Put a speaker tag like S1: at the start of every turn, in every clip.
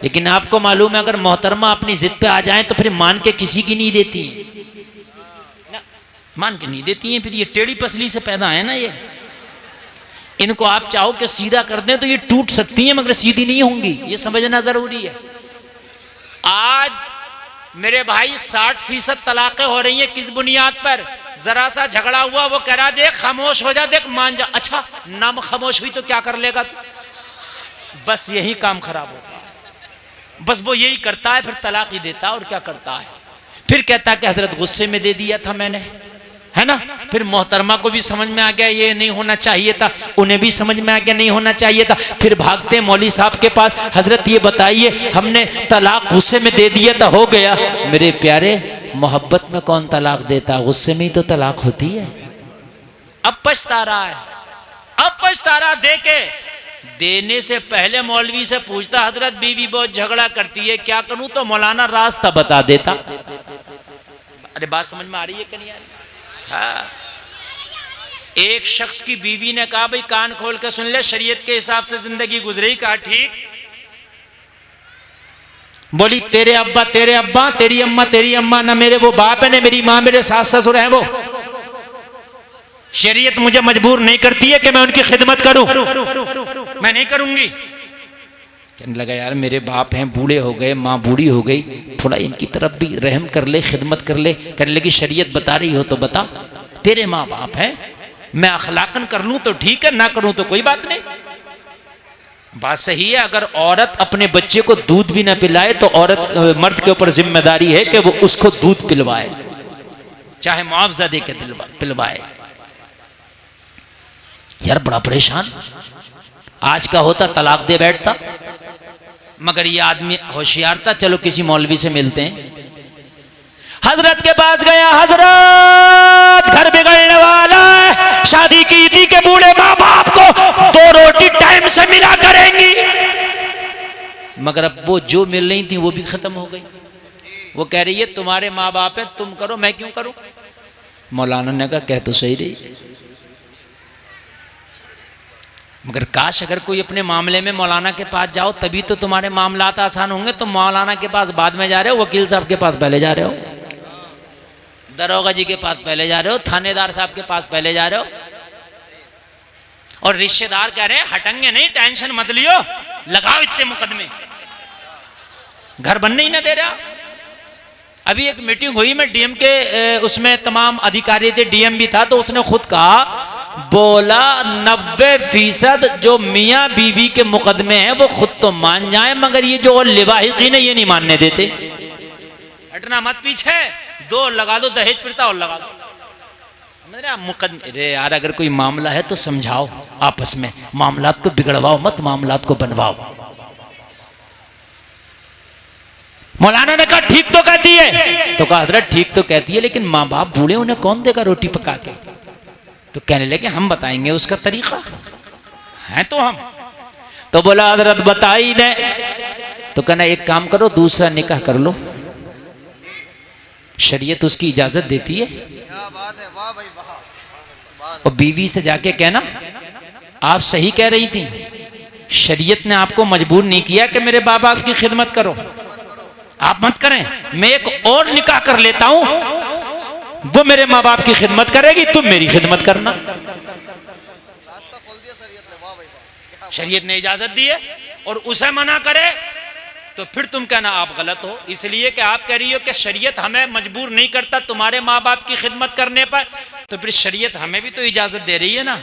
S1: लेकिन आपको मालूम है अगर मोहतरमा अपनी जिद पे आ जाए तो फिर मान के किसी की नहीं देती ना, मान के नहीं देती हैं। फिर ये टेढ़ी पसली से पैदा है ना ये, इनको आप चाहो कि सीधा कर दें तो ये टूट सकती हैं मगर सीधी नहीं होंगी, ये समझना जरूरी है। आज मेरे भाई 60% तलाक़ें हो रही हैं किस बुनियाद पर? जरा सा झगड़ा हुआ, वो कह रहा देख खामोश हो जा, देख मान जा। अच्छा ना खामोश हुई तो क्या कर लेगा तू? बस यही काम खराब होगा, बस वो यही करता है, फिर तलाक ही देता है और क्या करता है, फिर कहता है कि हजरत गुस्से में दे दिया था मैंने, है ना। फिर मोहतरमा को भी समझ में आ गया ये नहीं होना चाहिए था, उन्हें भी समझ में आ गया नहीं होना चाहिए था। फिर भागते मौलवी साहब के पास, हजरत ये बताइए हमने तलाक गुस्से में दे दिया था, हो गया। मेरे प्यारे मोहब्बत में कौन तलाक देता, गुस्से में ही तो तलाक होती है। अब पछता रहा है, अब पछता रहा दे के। देने से पहले मौलवी से पूछता हजरत बीवी बहुत झगड़ा करती है क्या करूं, तो मौलाना रास्ता बता देता। अरे बात समझ में आ रही है कि नहीं आ रही? हाँ। एक शख्स की बीवी ने कहा भाई कान खोल के सुन ले, शरीयत के हिसाब से जिंदगी गुजरी। कहा ठीक। बोली तेरे अब्बा तेरी अम्मा ना मेरे वो बाप है ना मेरी माँ मेरे सास ससुर हैं, वो शरीयत मुझे मजबूर नहीं करती है कि मैं उनकी खिदमत करूं, मैं नहीं करूंगी। कहने लगा यार मेरे बाप हैं, बूढ़े हो गए, माँ बूढ़ी हो गई, थोड़ा इनकी तरफ भी रहम कर ले, खिदमत कर ले। कहने लगी शरीयत बता रही हो तो बता, तेरे माँ बाप हैं, मैं अखलाकन कर लूं तो ठीक है, ना करूं तो कोई बात नहीं। बात सही है। अगर औरत अपने बच्चे को दूध भी ना पिलाए तो औरत मर्द के ऊपर जिम्मेदारी है कि वो उसको दूध पिलवाए, चाहे मुआवजा दे के पिलवाए। यार बड़ा परेशान आज का होता, तलाक दे बैठता। मगर ये आदमी होशियार था, चलो किसी मौलवी से मिलते हैं। हजरत के पास गया, हजरत घर बिगड़ने वाला है, शादी की थी के बूढ़े माँ बाप को 2 रोटी टाइम से मिला करेंगी, मगर अब वो जो मिल रही थी वो भी खत्म हो गई। वो कह रही है तुम्हारे माँ बाप है, तुम करो, मैं क्यों करूं? मौलाना ने कहा कह तो सही रही, मगर काश अगर कोई अपने मामले में मौलाना के पास जाओ तभी तो तुम्हारे मामलात आसान होंगे। तुम मौलाना के पास बाद में जा रहे हो, वकील साहब के पास पहले जा रहे हो, दरोगा जी के पास पहले जा रहे हो, थानेदार साहब के पास पहले जा रहे हो, और रिश्तेदार कह रहे हैं हटेंगे नहीं, टेंशन मत लियो, लगाओ इतने मुकदमे, घर बनने ही ना दे रहा। अभी एक मीटिंग हुई, मैं डीएम के उसमें तमाम अधिकारी थे, डीएम भी था, तो उसने खुद कहा, बोला 90% जो मियाँ बीवी के मुकदमे हैं वो खुद तो मान जाए, मगर ये जो लिवाहिकीन है ये नहीं मानने देते। हटना मत पीछे, 2 लगा दो, दहेज प्रथा और लगा दो। मेरा मुकदमे, अरे यार अगर कोई मामला है तो समझाओ आपस में, मामलात को बिगड़वाओ मत, मामलात को बनवाओ। मौलाना ने कहा ठीक तो कहती है, तो कहा हजरत ठीक तो कहती है, लेकिन माँ बाप बूढ़े, उन्हें कौन देगा रोटी पका के? तो कहने लगे हम बताएंगे उसका तरीका है तो हम। तो बोला हजरत बताई दे। तो कहना एक काम करो, दूसरा निकाह कर लो, शरीयत उसकी इजाजत देती है। और बीवी से जाके कहना आप सही कह रही थी, शरीयत ने आपको मजबूर नहीं किया कि मेरे बाप बाप की खिदमत करो, आप मत करें, मैं एक और निकाह कर लेता हूं, वो मेरे माँ बाप की खिदमत करेगी, तुम मेरी खिदमत करना। शरीयत ने इजाजत दी है और उसे मना करे तो फिर तुम कहना आप गलत हो, इसलिए कि आप कह रही हो कि शरीयत हमें मजबूर नहीं करता तुम्हारे माँ बाप की खिदमत करने पर, तो फिर शरीयत हमें भी तो इजाजत दे रही है ना।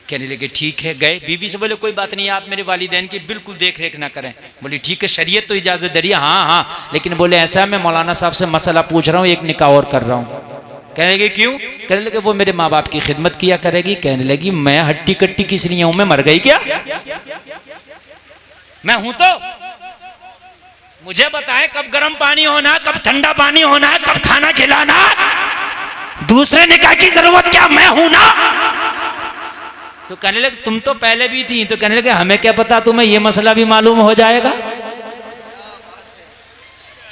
S1: कहने लगे ठीक है। गए बीवी से बोले कोई बात नहीं, आप मेरे वालिदैन की बिल्कुल देख रेख ना करें। बोली ठीक है, शरीयत तो इजाजत दे रही है। हाँ, लेकिन बोले ऐसा है मैं मौलाना साहब से मसला पूछ रहा हूँ, एक निकाह और कर रहा हूँ। कहने लगे क्यों? कहने लगे वो मेरे माँ बाप की खिदमत किया करेगी। कहने लगी मैं हट्टी कट्टी किस लिए हूं, मैं मर गई क्या? मैं हूं तो मुझे बताएं कब गर्म पानी होना है, कब ठंडा पानी होना है, कब खाना खिलाना है, दूसरे निकाह की जरूरत क्या, मैं हूं ना। तो कहने लगे तुम तो पहले भी थी। तो कहने लगे हमें क्या पता, तुम्हें यह मसला भी मालूम हो जाएगा।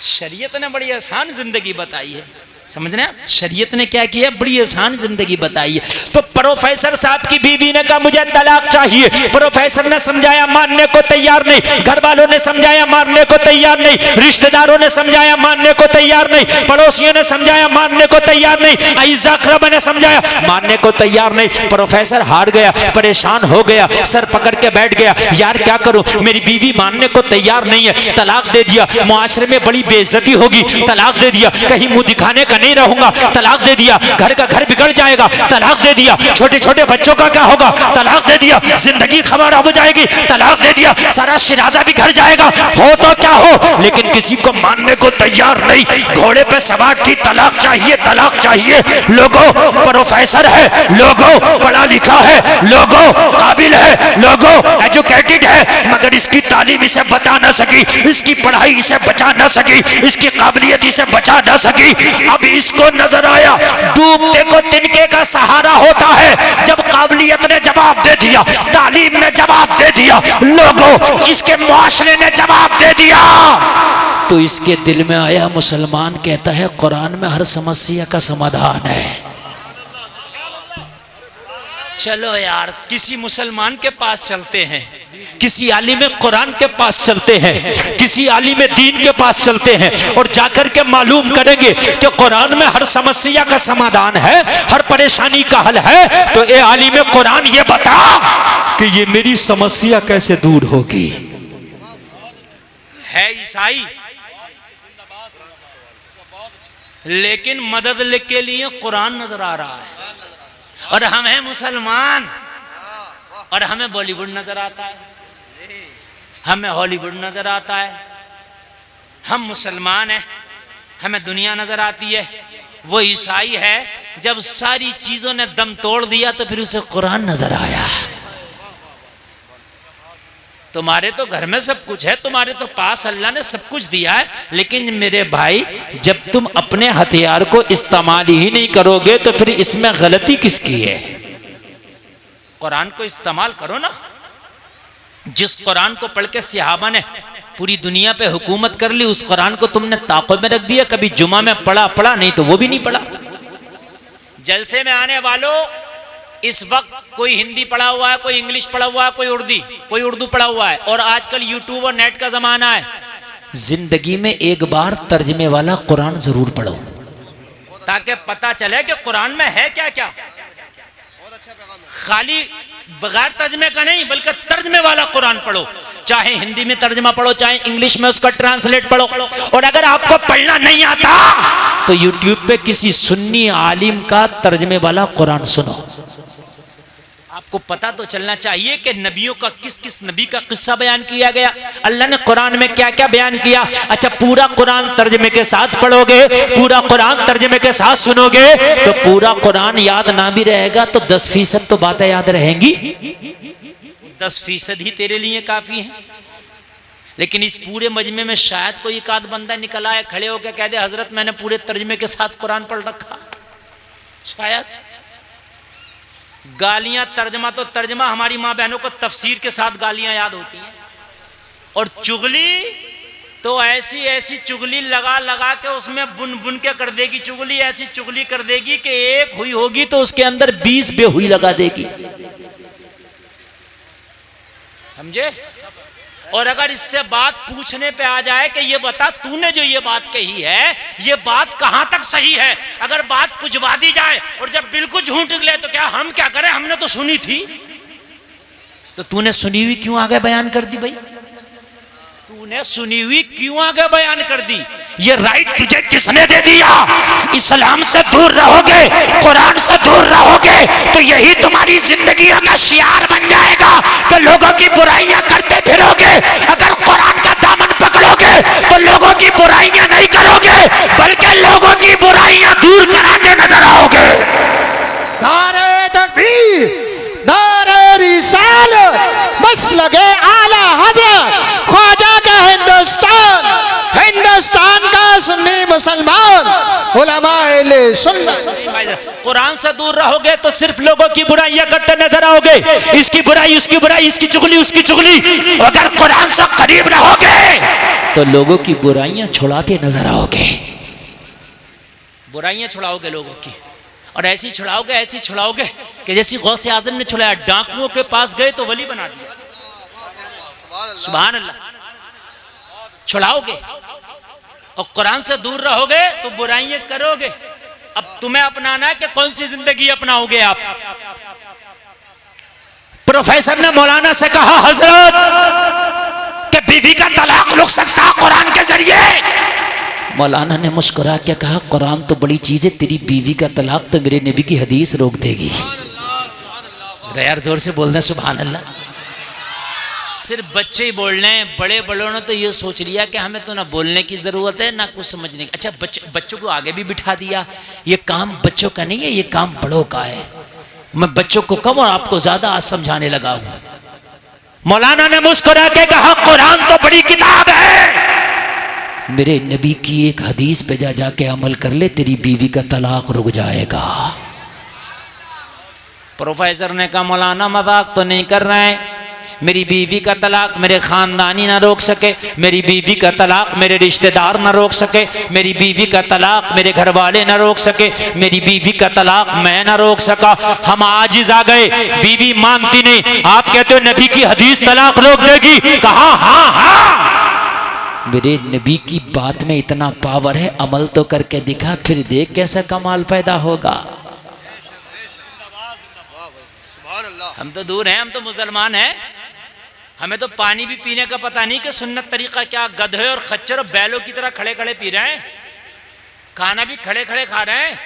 S1: शरीयत ने बड़ी आसान जिंदगी बताई है। समझ रहे हैं? शरीयत ने क्या किया, बड़ी आसान जिंदगी बताई है। तो प्रोफेसर साहब की बीवी ने कहा मुझे तलाक चाहिए। प्रोफेसर ने समझाया, मानने को तैयार नहीं। घर वालों ने समझाया, मानने को तैयार नहीं। रिश्तेदारों ने समझाया, मानने को तैयार नहीं। पड़ोसियों ने समझाया, मानने को तैयार नहीं। अईज़ा अक़रबा ने समझाया, मानने को तैयार नहीं। प्रोफेसर हार गया, परेशान हो गया, सर पकड़ के बैठ गया, यार क्या करूं, मेरी बीवी मानने को तैयार नहीं है। तलाक दे दिया, मुआशरे में बड़ी बेइज्जती होगी। तलाक दे दिया, कहीं मुंह दिखाने का नहीं रहूंगा। तलाक दे दिया, घर का घर बिगड़ जाएगा। तलाक दे दिया, छोटे छोटे बच्चों का क्या होगा। तलाक दे दिया, जिंदगी खराब हो जाएगी। तलाक दे दिया, सारा शिराजा भी घर जाएगा। हो तो क्या हो, लेकिन किसी को मानने को तैयार नहीं। घोड़े पे सवार थी, तलाक चाहिए, तलाक चाहिए। लोगों, प्रोफेसर है, लोगों पढ़ा लिखा है, लोगों काबिल है, लोगों एजुकेटेड है, मगर इसकी तालीम इसे बता ना सकी, इसकी पढ़ाई इसे बचा ना सकी, इसकी काबिलियत इसे बचा ना सकी। अब इसको नजर आया डूबते को तिनके का सहारा होता है। जब काबिलियत ने जवाब दे दिया, तालीम ने जवाब दे दिया, लोगों इसके मुआशरे ने जवाब दे दिया, तो इसके दिल में आया, मुसलमान कहता है कुरान में हर समस्या का समाधान है। चलो यार, किसी मुसलमान के पास चलते हैं, किसी आलिम कुरान के पास चलते हैं, किसी आलिम दीन के पास चलते हैं और जाकर के मालूम करेंगे कि कुरान में हर समस्या का समाधान है, हर परेशानी का हल है। तो ए आलिम कुरान ये बता कि ये मेरी समस्या कैसे दूर होगी। है ईसाई, लेकिन मदद के लिए कुरान नजर आ रहा है, और हम हैं मुसलमान और हमें बॉलीवुड नजर आता है, हमें हॉलीवुड नजर आता है। हम मुसलमान हैं, हमें दुनिया नजर आती है। वो ईसाई है, जब सारी चीजों ने दम तोड़ दिया तो फिर उसे कुरान नजर आया। तुम्हारे तो घर में सब कुछ है, तुम्हारे तो पास अल्लाह ने सब कुछ दिया है, लेकिन मेरे भाई जब तुम अपने हथियार को इस्तेमाल ही नहीं करोगे तो फिर इसमें गलती किसकी है। कुरान को इस्तेमाल करो ना। जिस कुरान को पढ़ के सहाबा ने पूरी दुनिया पे हुकूमत कर ली, उस कुरान को तुमने ताक़ुब में रख दिया। कभी जुमा में पढ़ा नहीं तो वो भी नहीं पढ़ा। जलसे में आने वालों, इस वक्त कोई हिंदी पढ़ा हुआ है, कोई इंग्लिश पढ़ा हुआ है, कोई उर्दू पढ़ा हुआ है, और आजकल यूट्यूब और नेट का जमाना है। जिंदगी में एक बार तर्जमे वाला कुरान जरूर पढ़ो, ताकि पता चले कि कुरान में है क्या क्या। खाली बगैर तर्जमे का नहीं, बल्कि तर्जमे वाला कुरान पढ़ो। चाहे हिंदी में तर्जमा पढ़ो, चाहे इंग्लिश में उसका ट्रांसलेट पढ़ो। और अगर आपको पढ़ना नहीं आता तो यूट्यूब पे किसी सुन्नी आलिम का तर्जमे वाला कुरान सुनो। आपको पता तो चलना चाहिए कि नबियों का किस किस नबी का किस्सा बयान किया गया, अल्लाह ने कुरान में क्या क्या बयान किया। अच्छा, पूरा कुरान तर्जमे के साथ पढ़ोगे, पूरा कुरान तर्जमे के साथ सुनोगे, तो पूरा कुरान याद ना भी रहेगा तो 10% तो बातें याद रहेंगी। 10% ही तेरे लिए काफी है। लेकिन इस पूरे मजमे में शायद कोई एक आध बंदा निकल आए, खड़े होकर कह दे हजरत मैंने पूरे तर्जमे के साथ कुरान पढ़ रखा। शायद गालियां, तर्जमा तो तर्जमा, हमारी माँ बहनों को तफसीर के साथ गालियां याद होती हैं। और चुगली तो ऐसी ऐसी चुगली लगा लगा के उसमें बुन बुन के कर देगी। चुगली ऐसी चुगली कर देगी कि एक हुई होगी तो उसके अंदर 20 बेहुई लगा देगी। समझे? और अगर इससे बात पूछने पे आ जाए कि ये बता तूने जो ये बात कही है, ये बात कहां तक सही है, अगर बात पुछवा दी जाए और जब बिल्कुल झूठ निकले तो क्या हम क्या करें, हमने तो सुनी थी। तो तूने सुनी हुई क्यों आगे बयान कर दी भाई? तूने सुनी हुई क्यों आगे बयान कर दी? ये राइट तुझे किसने दे दिया? इस्लाम से दूर रहोगे, कुरान से दूर रहोगे तो यही तुम्हारी जिंदगियों का शियार बन जाएगा। तो लोगों की बुराइयां करते फिरोगे, अगर कुरान का दामन पकड़ोगे तो लोगों की बुराइयां नहीं करोगे, बल्कि लोगों की बुराइयां दूर कराते नजर आओगे।
S2: नारे तकबीर, नारे रिसालत, मसलके आला हजरत, ख्वाजा का हिंदुस्तान, हिंदुस्तान का सुन्नी मुसलमान, उलमाए सुन्नत।
S1: कुरान से दूर रहोगे तो सिर्फ लोगों की बुराइयां करते नजर आओगे। इसकी बुराई, उसकी बुराई, इसकी चुगली, उसकी चुगली। अगर कुरान से करीब रहोगे तो लोगों की बुराइयां छुड़ाते नजर आओगे। बुराइयां छुड़ाओगे लोगों की, और ऐसी छुड़ाओगे कि जैसी गौसे आजम ने छुड़ाया, डाकुओं के पास गए तो वली बना दिया। सुभान अल्लाह। छुड़ाओगे और कुरान से दूर रहोगे तो बुराइयां करोगे। अब तुम्हें अपनाना है कि कौन सी जिंदगी अपनाओगे आप। प्रोफेसर ने मौलाना से कहा, हजरत कि बीवी का तलाक रुक सकता है कुरान के जरिए। मौलाना ने मुस्कुरा के कहा, कुरान तो बड़ी चीज है, तेरी बीवी का तलाक तो मेरे नबी की हदीस रोक देगी। यार जोर से बोलना सुभान अल्लाह। सिर्फ बच्चे ही बोल रहे हैं, बड़े बड़ों ने तो ये सोच लिया कि हमें तो ना बोलने की जरूरत है ना कुछ समझने की। अच्छा, बच्चों को आगे भी बिठा दिया। ये काम बच्चों का नहीं है, ये काम बड़ों का है। मैं बच्चों को कम और आपको ज्यादा आज समझाने लगा हूं। मौलाना ने मुस्कुरा के कहा, कुरान तो बड़ी किताब है, मेरे नबी की एक हदीस पे जाके अमल कर ले, तेरी बीवी का तलाक रुक जाएगा। प्रोफेसर ने कहा, मौलाना मजाक तो नहीं कर रहे हैं, मेरी बीवी का तलाक मेरे खानदानी ना रोक सके, मेरी बीवी का तलाक मेरे रिश्तेदार ना रोक सके, मेरी बीवी का तलाक मेरे घर वाले ना रोक सके, मेरी बीवी का तलाक मैं ना रोक सका। हम आजिज आ गए, बीवी मानती नहीं, आप कहते हो नबी की हदीस तलाक रोक देगी। कहा हाँ हाँ, मेरे नबी की बात में इतना पावर है, अमल तो करके दिखा, फिर देख कैसा कमाल पैदा होगा। हम तो दूर हैं, हम तो मुसलमान हैं, हमें तो पानी भी पीने का पता नहीं कि सुन्नत तरीका क्या। गधे और खच्चर और बैलों की तरह खड़े खड़े पी रहे हैं, खाना भी खड़े खड़े खा रहे हैं,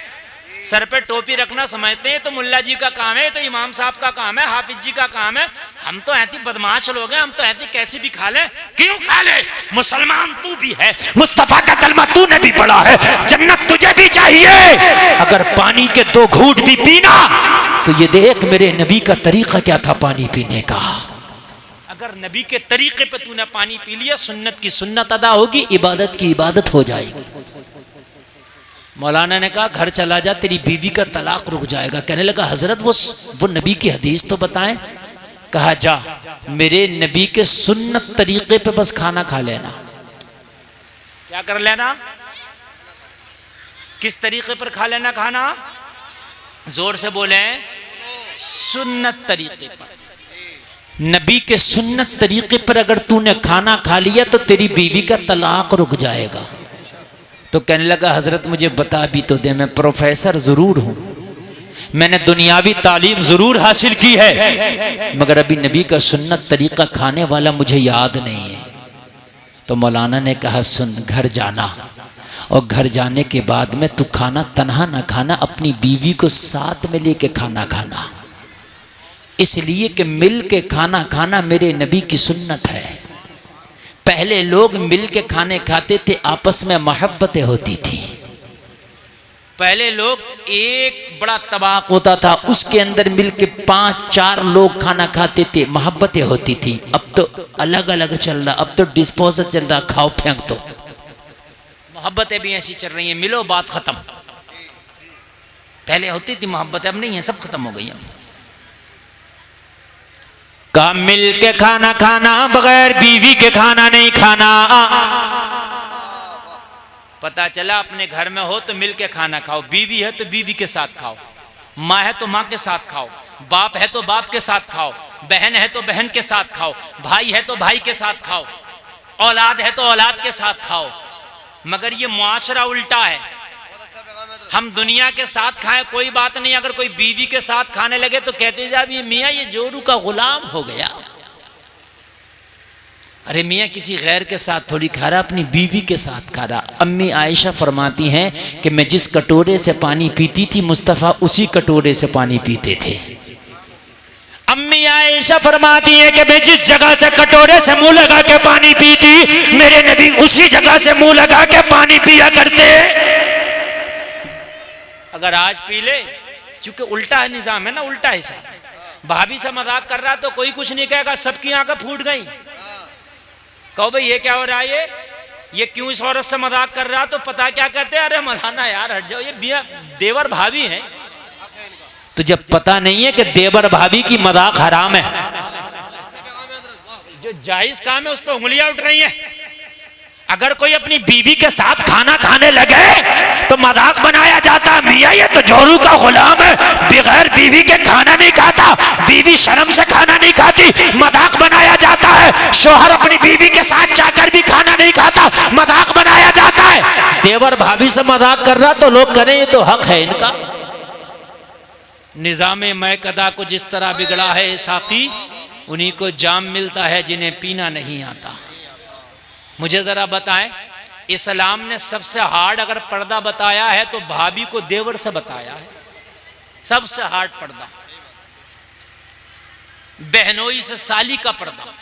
S1: सर पे टोपी रखना समझते हैं तो मुल्ला जी का काम है, तो इमाम साहब का काम है, हाफिज जी का काम है। हम तो ऐसी बदमाश लोग हैं, हम तो ऐसे कैसे भी खा ले। क्यों खा ले? मुसलमान तू भी है, मुस्तफा का कलमा तूने भी पढ़ा है, जन्नत तुझे भी चाहिए। अगर पानी के 2 घूंट भी पीना तो ये देख मेरे नबी का तरीका क्या था पानी पीने का। अगर नबी के तरीके पे तूने पानी पी लिया, सुन्नत की सुन्नत अदा होगी, इबादत की इबादत हो जाएगी। मौलाना ने कहा, घर चला जा, तेरी बीवी का तलाक रुक जाएगा। कहने लगा, हजरत वो नबी की हदीस तो बताएं। कहा, जा मेरे नबी के सुन्नत तरीके पे बस खाना खा लेना। क्या कर लेना? किस तरीके पर खा लेना खाना? जोर से बोले, सुन्नत तरीके पर। नबी के सुन्नत तरीके पर अगर तूने खाना खा लिया तो तेरी बीवी का तलाक रुक जाएगा। तो कहने लगा, हजरत मुझे बता भी तो दे, मैं प्रोफेसर जरूर हूं, मैंने दुनियावी तालीम जरूर हासिल की है, मगर अभी नबी का सुन्नत तरीका खाने वाला मुझे याद नहीं है। तो मौलाना ने कहा, सुन, घर जाना और घर जाने के बाद में तू खाना तन्हा ना खाना, अपनी बीवी को साथ में लेके खाना खाना, इसलिए कि मिल के खाना खाना मेरे नबी की सुन्नत है। पहले लोग मिल के खाने खाते थे, आपस में मोहब्बतें होती थी। पहले लोग एक बड़ा तबाक होता था, उसके अंदर मिल के 5-4 लोग खाना खाते थे, मोहब्बतें होती थी। अब तो अलग अलग चल रहा, अब तो डिस्पोजल चल रहा, खाओ फेंक दो। मोहब्बतें भी ऐसी चल रही हैं, मिलो बात खत्म। पहले होती थी मोहब्बतें, अब नहीं है, सब खत्म हो गई हैं। का मिल के खाना खाना, बगैर बीवी के खाना नहीं खाना। पता चला अपने घर में हो तो मिल के खाना खाओ, बीवी है तो बीवी के साथ खाओ, माँ है तो माँ के साथ खाओ, बाप है तो बाप के साथ खाओ, बहन है तो बहन के साथ खाओ, भाई है तो भाई के साथ खाओ, औलाद है तो औलाद के साथ खाओ। मगर ये मुआशरा उल्टा है। हम दुनिया के साथ खाएं कोई बात नहीं, अगर कोई बीवी के साथ खाने लगे तो कहते जा भी मियाँ ये जोरू का गुलाम हो गया। अरे मियाँ किसी गैर के साथ थोड़ी खा रहा, अपनी बीवी के साथ खा रहा। अम्मी आयशा फरमाती हैं कि मैं जिस कटोरे से पानी पीती थी, मुस्तफ़ा उसी कटोरे से पानी पीते थे। अम्मी आयशा फरमाती है कि मैं जिस जगह से कटोरे से मुंह लगा के पानी पीती, मेरे नबी उसी जगह से मुंह लगा के पानी पिया करते। अगर आज पी ले, चूंकि उल्टा है निजाम है ना, उल्टा हिसाब। भाभी से मजाक कर रहा तो कोई कुछ नहीं कहेगा, सबकी आंखें फूट गई। कहो भाई ये क्या हो रहा है, ये क्यों इस औरत से मजाक कर रहा, तो पता क्या कहते हैं, अरे मौलाना यार हट जाओ, ये देवर भाभी है। तो जब पता नहीं है कि देवर भाभी की मजाक हराम है, जो जायज काम है उस पर उंगलियां उठ रही हैं। अगर कोई अपनी बीवी के साथ खाना खाने लगे तो मजाक बनाया जाता है, मियाँ ये तो जोरू का गुलाम है, बगैर बीवी के खाना नहीं खाता, बीवी शर्म से खाना नहीं खाती, मजाक बनाया जाता है। शोहर अपनी बीवी के साथ जाकर भी खाना नहीं खाता, मजाक बनाया जाता है। देवर भाभी से मजाक कर रहा तो लोग करें ये तो हक है इनका। निजामे मैकदा को जिस तरह बिगड़ा है साकी, उन्हीं को जाम मिलता है जिन्हें पीना नहीं आता। मुझे जरा बताएं, इस्लाम ने सबसे हार्ड अगर पर्दा बताया है तो भाभी को देवर से बताया है, सबसे हार्ड पर्दा। बहनोई से साली का पर्दा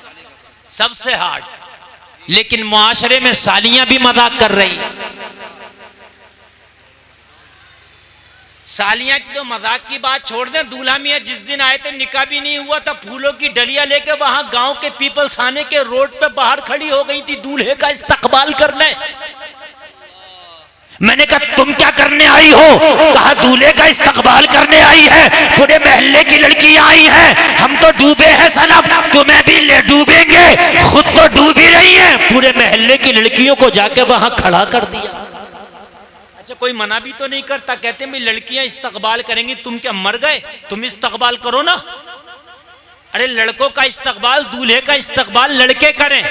S1: सबसे हार्ड, लेकिन मुआशरे में सालियां भी मजाक कर रही हैं। सालियां की तो मजाक की बात छोड़ दें, दूल्हा मियां जिस दिन आए थे निकाह भी नहीं हुआ था, फूलों की डलिया लेके वहां गांव के पीपल्स खाने के रोड पे बाहर खड़ी हो गई थी दूल्हे का इस्तकबाल करने। मैंने कहा तुम क्या करने आई हो? कहा दूल्हे का इस्तकबाल करने आई है, पूरे मोहल्ले की लड़कियां आई हैं, हम तो डूबे हैं सनम, तुम्हें भी ले डूबेंगे, खुद तो डूब ही रही हैं। पूरे मोहल्ले की लड़कियों को जाके वहां खड़ा कर दिया। अच्छा कोई मना भी तो नहीं करता, कहते हैं भाई लड़कियां इस्तकबाल करेंगी, तुम क्या मर गए? तुम इस्तकबाल करो ना। अरे लड़कों का इस्तकबाल, दूल्हे का इस्तकबाल लड़के करें,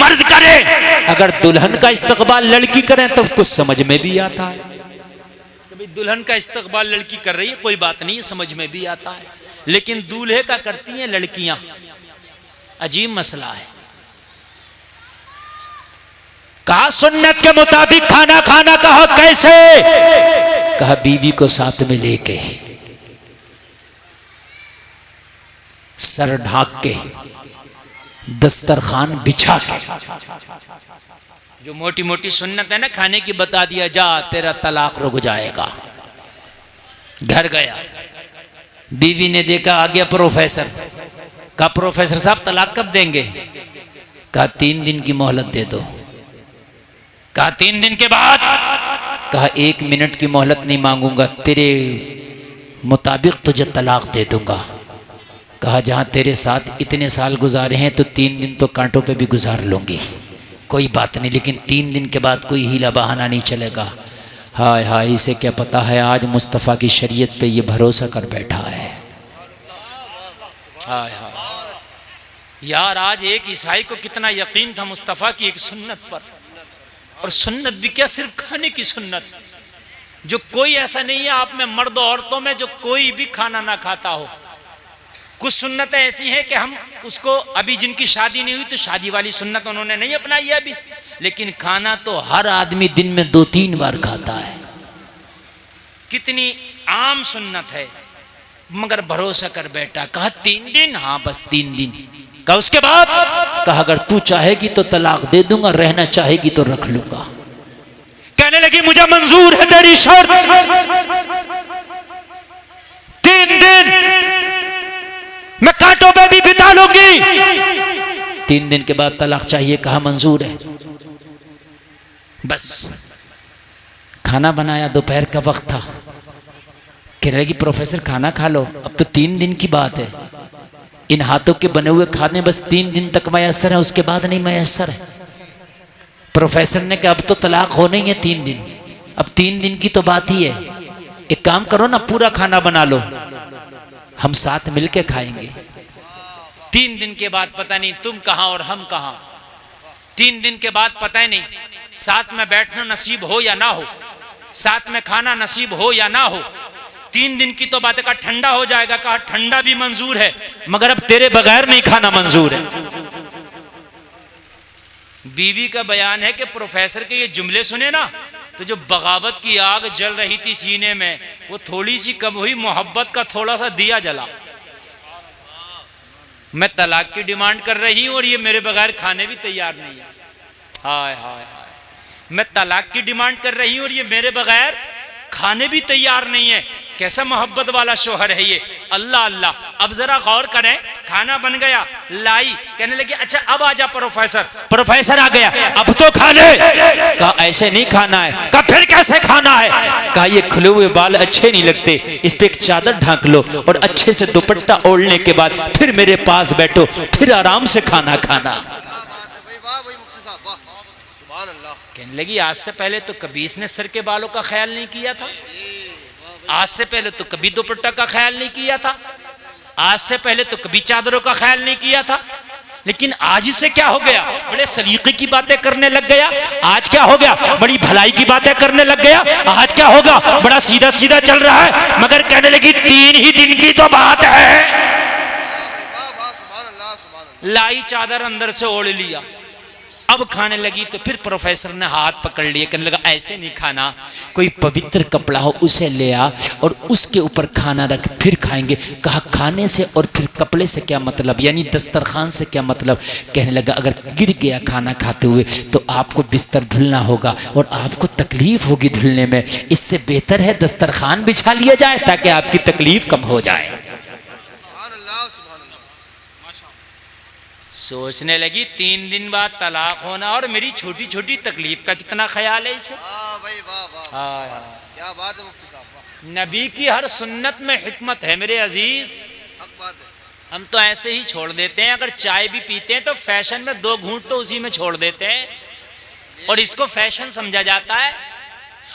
S1: मर्द करें। अगर दुल्हन का इस्तकबाल लड़की करें तो कुछ समझ में भी आता है कि भाई दुल्हन का इस्तकबाल लड़की कर रही है, कोई बात नहीं, समझ में भी आता है। लेकिन दूल्हे का करती हैं लड़कियां, अजीब मसला है। कहा सुन्नत के मुताबिक खाना खाना, कहा कैसे? कहा बीवी को साथ में लेके, सर ढाक के, दस्तरखान बिछा के। जो मोटी मोटी सुन्नत है ना खाने की, बता दिया जा तेरा तलाक रुक जाएगा। घर गया, बीवी ने देखा आ गया प्रोफेसर। कहा प्रोफेसर साहब तलाक कब देंगे? कहा 3 दिन की मोहलत दे दो। कहा 3 दिन के बाद? कहा 1 मिनट की मोहलत नहीं मांगूंगा, तेरे मुताबिक तुझे तलाक दे दूंगा। कहा जहां तेरे साथ इतने साल गुजारे हैं तो 3 दिन तो कांटों पे भी गुजार लूंगी, कोई बात नहीं, लेकिन 3 दिन के बाद कोई हीला बहाना नहीं चलेगा। हाय हाय, इसे क्या पता है आज मुस्तफ़ा की शरीयत पे ये भरोसा कर बैठा है। हाय हाय यार, आज एक ईसाई को कितना यकीन था मुस्तफ़ा की एक सुन्नत पर, और सुन्नत भी क्या सिर्फ खाने की सुन्नत, जो कोई ऐसा नहीं है आप में मर्द औरतों में जो कोई भी खाना ना खाता हो। कुछ सुन्नतें ऐसी हैं कि हम उसको, अभी जिनकी शादी नहीं हुई तो शादी वाली सुन्नत उन्होंने नहीं अपनाई है अभी, लेकिन खाना तो हर आदमी दिन में 2-3 बार खाता है। कितनी आम सुन्नत है, मगर भरोसा कर बैठा। कहा 3 दिन? हाँ बस 3 दिन। कहा उसके बाद? कहा अगर तू चाहेगी तो तलाक दे दूंगा, रहना चाहेगी तो रख लूंगा। कहने लगी मुझे मंजूर है तेरी शर्त, 3 दिन मैं कांटों पे भी बिता लूंगी। 3 दिन के बाद तलाक चाहिए। कहा मंजूर है। बस खाना बनाया, दोपहर का वक्त था। कह लगी प्रोफेसर खाना खा लो, अब तो 3 दिन की बात है, इन हाथों के बने हुए खाने बस 3 दिन तक मैसर है, उसके बाद नहीं मैसर है। प्रोफेसर ने कहा अब तो तलाक होने ही है 3 दिन, अब 3 दिन की तो बात ही है, एक काम करो ना पूरा खाना बना लो, हम साथ मिलके खाएंगे। 3 दिन के बाद पता नहीं तुम कहां और हम कहां, 3 दिन के बाद पता ही नहीं साथ में बैठना नसीब हो या ना हो, साथ में खाना नसीब हो या ना हो। 3 दिन की तो बात है। कहा ठंडा हो जाएगा। कहा ठंडा भी मंजूर है, मगर अब तेरे बगैर नहीं खाना मंजूर है। बीवी का बयान है कि प्रोफेसर के ये जुमले सुने ना तो जो बगावत की आग जल रही थी सीने में वो थोड़ी सी कम हुई, मोहब्बत का थोड़ा सा दिया जला। मैं तलाक की डिमांड कर रही हूं और ये मेरे बगैर खाने भी तैयार नहीं है। हाय हाय हाय, मैं तलाक की डिमांड कर रही हूं और ये मेरे बगैर खाने भी तैयार नहीं है। कैसा मोहब्बत वाला शोहर है ये। अल्लाह अल्लाह। अब जरा गौर करें, खाना बन गया, लाई, कहने लगी अच्छा अब आजा प्रोफेसर। प्रोफेसर आ गया, अब तो खा ले। कहा ऐसे नहीं खाना है। कहा फिर कैसे खाना है? कहा ये खुले हुए बाल अच्छे नहीं लगते, इस पे एक चादर ढांक लो और अच्छे से दुपट्टा ओढ़ने के बाद फिर मेरे पास बैठो, फिर आराम से खाना खाना। कहने लगी आज से पहले तो कभी इसने सर के बालों का ख्याल नहीं किया था, आज से पहले तो कभी दुपट्टा का ख्याल नहीं किया था, आज से पहले तो कभी चादरों का ख्याल नहीं किया था, लेकिन आज इसे क्या हो गया, बड़े सलीके की बातें करने लग गया। आज क्या हो गया, बड़ी भलाई की बातें करने लग गया। आज क्या होगा, बड़ा सीधा सीधा चल रहा है। मगर कहने लगी 3 ही दिन की तो बात है, लाई चादर अंदर से ओढ़ लिया। अब खाने लगी तो फिर प्रोफेसर ने हाथ पकड़ लिया, कहने लगा ऐसे नहीं खाना, कोई पवित्र कपड़ा हो उसे ले आ और उसके ऊपर खाना रख फिर खाएंगे। कहा खाने से और फिर कपड़े से क्या मतलब, यानी दस्तरखान से क्या मतलब। कहने लगा अगर गिर गया खाना खाते हुए तो आपको बिस्तर धुलना होगा और आपको तकलीफ होगी धुलने में, इससे बेहतर है दस्तरखान बिछा लिया जाए ताकि आपकी तकलीफ कम हो जाए। सोचने लगी 3 दिन बाद तलाक होना और मेरी छोटी छोटी तकलीफ का कितना ख्याल है इसे।
S2: क्या बात है मुफ्ती साहब,
S1: नबी की हर सुन्नत में हिकमत है मेरे अजीज। हम तो ऐसे ही छोड़ देते हैं, अगर चाय भी पीते हैं तो फैशन में 2 घूंट तो उसी में छोड़ देते हैं और इसको फैशन समझा जाता है।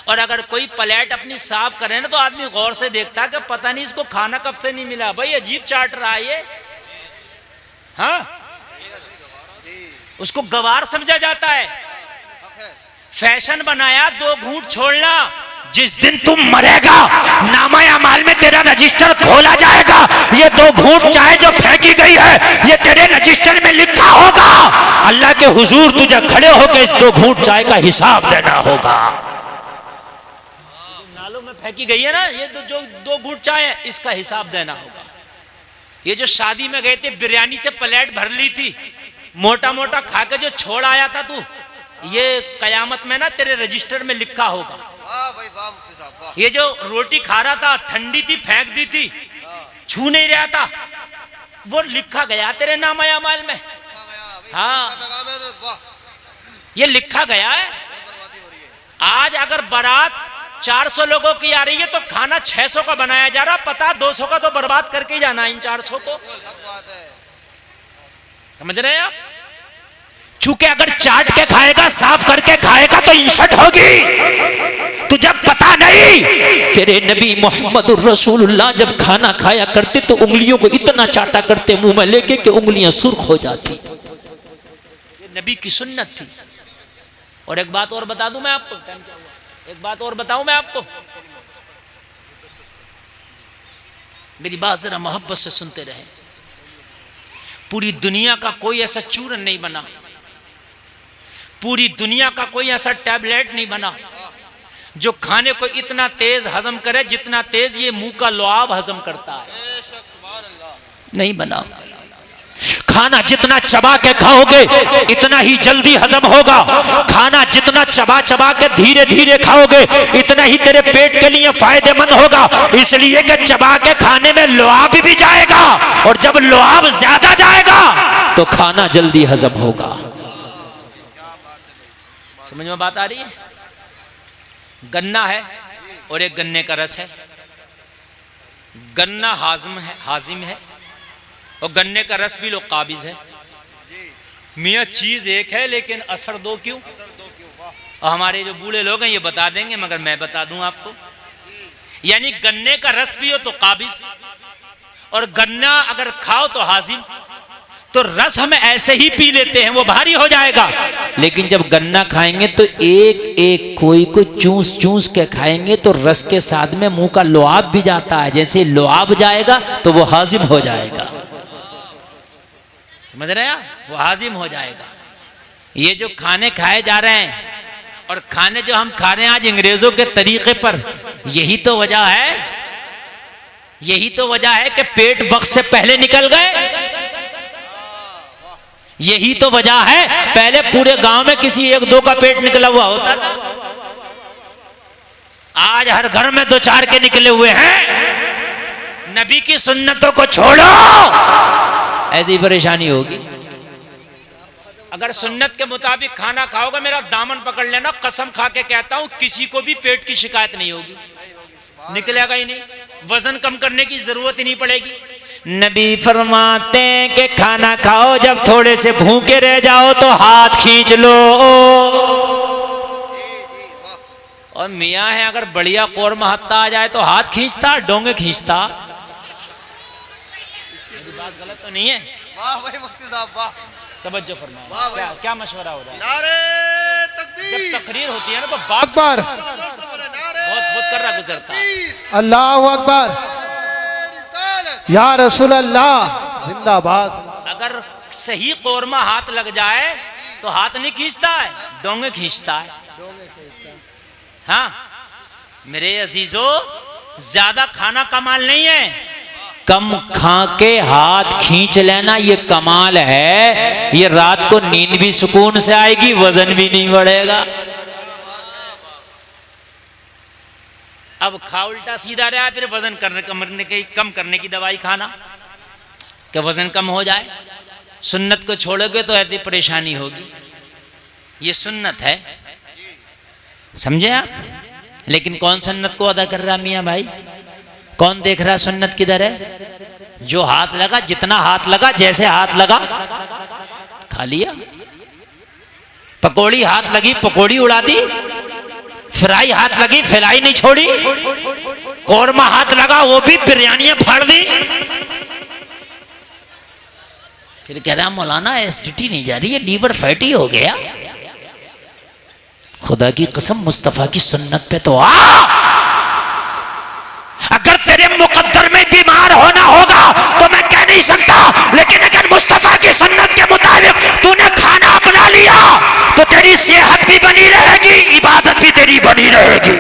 S1: और अगर कोई प्लेट अपनी साफ करे ना तो आदमी गौर से देखता है कि पता नहीं इसको खाना कब से नहीं मिला, भाई अजीब चाट रहा है ये। हाँ, उसको गवार समझा जाता है। फैशन बनाया 2 घूंट छोड़ना, जिस दिन तुम मरेगा नामा अमाल में तेरा रजिस्टर खोला जाएगा। ये 2 घूंट चाय जो फेंकी गई है ये तेरे रजिस्टर में लिखा होगा। अल्लाह के हुजूर तुझे खड़े होकर इस 2 घूंट चाय का हिसाब देना होगा। नालों में फेंकी गई है ना ये जो 2 घूंट चाय है, इसका हिसाब देना होगा। ये जो शादी में गए थे बिरयानी से प्लेट भर ली थी, मोटा मोटा खा के जो छोड़ आया था तू, ये कयामत में ना तेरे रजिस्टर में लिखा होगा। ये जो रोटी खा रहा था ठंडी थी फेंक दी थी, छू नहीं रहा था, वो लिखा गया तेरे नामा अमाल में। हाँ, ये लिखा गया है। आज अगर बारात 400 लोगों की आ रही है तो खाना 600 का बनाया जा रहा, पता 200 का तो बर्बाद करके ही जाना इन 400 को। समझ रहे हैं आप? चूंकि अगर चाट के खाएगा साफ करके खाएगा तो इंसल्ट होगी। तुझे पता नहीं तेरे नबी मोहम्मद रसूलुल्लाह जब खाना खाया करते तो उंगलियों को इतना चाटा करते मुंह में लेके कि उंगलियां सुर्ख हो जाती। ये नबी की सुन्नत थी। और एक बात और बता दूं मैं आपको, एक बात और बताऊं मैं आपको, मेरी बात जरा मोहब्बत से सुनते रहे। पूरी दुनिया का कोई ऐसा चूरन नहीं बना, पूरी दुनिया का कोई ऐसा टैबलेट नहीं बना जो खाने को इतना तेज हजम करे जितना तेज ये मुंह का लुआब हजम करता है। नहीं बना। खाना जितना चबा के खाओगे इतना ही जल्दी हजम होगा। खाना जितना चबा चबा के धीरे धीरे खाओगे इतना ही तेरे पेट के लिए फायदेमंद होगा। इसलिए कि चबा के खाने में लुआब भी जाएगा और जब लुआब ज्यादा जाएगा तो खाना जल्दी हजम होगा। समझ में बात आ रही है? गन्ना है और एक गन्ने का रस है। गन्ना हाजिम है और गन्ने का रस भी लो काबिज है। मियाँ चीज एक है लेकिन असर 2 क्यों? और हमारे जो बूढ़े लोग हैं ये बता देंगे, मगर मैं बता दूं आपको, यानी गन्ने का रस पियो तो काबिज और गन्ना अगर खाओ तो हाजिम। तो रस हम ऐसे ही पी लेते हैं, वो भारी हो जाएगा, लेकिन जब गन्ना खाएंगे तो एक एक कोई को चूस चूस के खाएंगे तो रस के साथ में मुंह का लुआब भी जाता है। जैसे लुआब जाएगा तो वो हाजिम हो जाएगा। समझ रहे हैं? वो हाजिम हो जाएगा। ये जो खाने खाए जा रहे हैं और खाने जो हम खा रहे हैं आज अंग्रेजों के तरीके पर, यही तो वजह है, यही तो वजह है कि पेट वक्त से पहले निकल गए। यही तो वजह है, पहले पूरे गांव में किसी 1-2 का पेट निकला हुआ होता था, आज हर घर में 2-4 के निकले हुए हैं। नबी की सुन्नतों को छोड़ो, ऐसी परेशानी होगी। अगर सुन्नत के मुताबिक खाना खाओगे, मेरा दामन पकड़ लेना, कसम खा के कहता हूं किसी को भी पेट की शिकायत नहीं होगी, निकलेगा ही नहीं, वजन कम करने की जरूरत ही नहीं पड़ेगी। नबी फरमाते कि खाना खाओ, जब थोड़े से भूखे रह जाओ तो हाथ खींच लो। मियाँ है, अगर बढ़िया कोरमा हत्ता आ जाए तो हाथ खींचता, डोंगे खींचता। मेरी बात गलत तो नहीं है?
S3: वाह भाई मुफ्ती साहब वाह,
S1: तवज्जो फरमाओ।
S3: वाह भाई।
S1: क्या मशवरा हो रहा है?
S3: नारे
S1: जब
S3: तकबीर,
S1: तकरीर होती है ना तो बात
S2: अकबर,
S1: बहुत कर रहा गुजरता है।
S2: अल्लाह अकबर,
S3: नारे रिसालत,
S2: या रसूल अल्लाह जिंदाबाद।
S1: अगर सही कोरमा हाथ लग जाए तो हाथ नहीं खींचता है, डोंगे खींचता है। हाँ मेरे अजीजों, ज्यादा खाना कमाल नहीं है, कम खा के हाथ खींच लेना ये कमाल है। ये रात को नींद भी सुकून से आएगी, वजन भी नहीं बढ़ेगा। अब खा उल्टा सीधा रहा, फिर वजन कम करने की दवाई खाना कि वजन कम हो जाए। सुन्नत को छोड़ोगे तो ऐसी परेशानी होगी। ये सुन्नत है, समझे आप? लेकिन कौन सुन्नत को अदा कर रहा मियाँ भाई? कौन देख रहा सुन्नत किधर है? जो हाथ लगा, जितना हाथ लगा, जैसे हाथ लगा खा लिया। पकौड़ी हाथ लगी, पकौड़ी उड़ा दी। फ्राई हाथ लगी, फ्राई नहीं छोड़ी। कौरमा हाथ लगा, वो भी बिरयानियां फाड़ दी। फिर कह रहा मौलाना एसिडिटी नहीं जा रही है, लीवर फैटी हो गया। खुदा की कसम मुस्तफा की सुन्नत पे तो आ। अगर तेरे मुकद्दर में बीमार होना होगा तो मैं कह नहीं सकता, लेकिन अगर मुस्तफा की सुन्नत के मुताबिक तूने खाना अपना लिया तो तेरी सेहत भी बनी रहेगी, इबादत भी तेरी बनी रहेगी।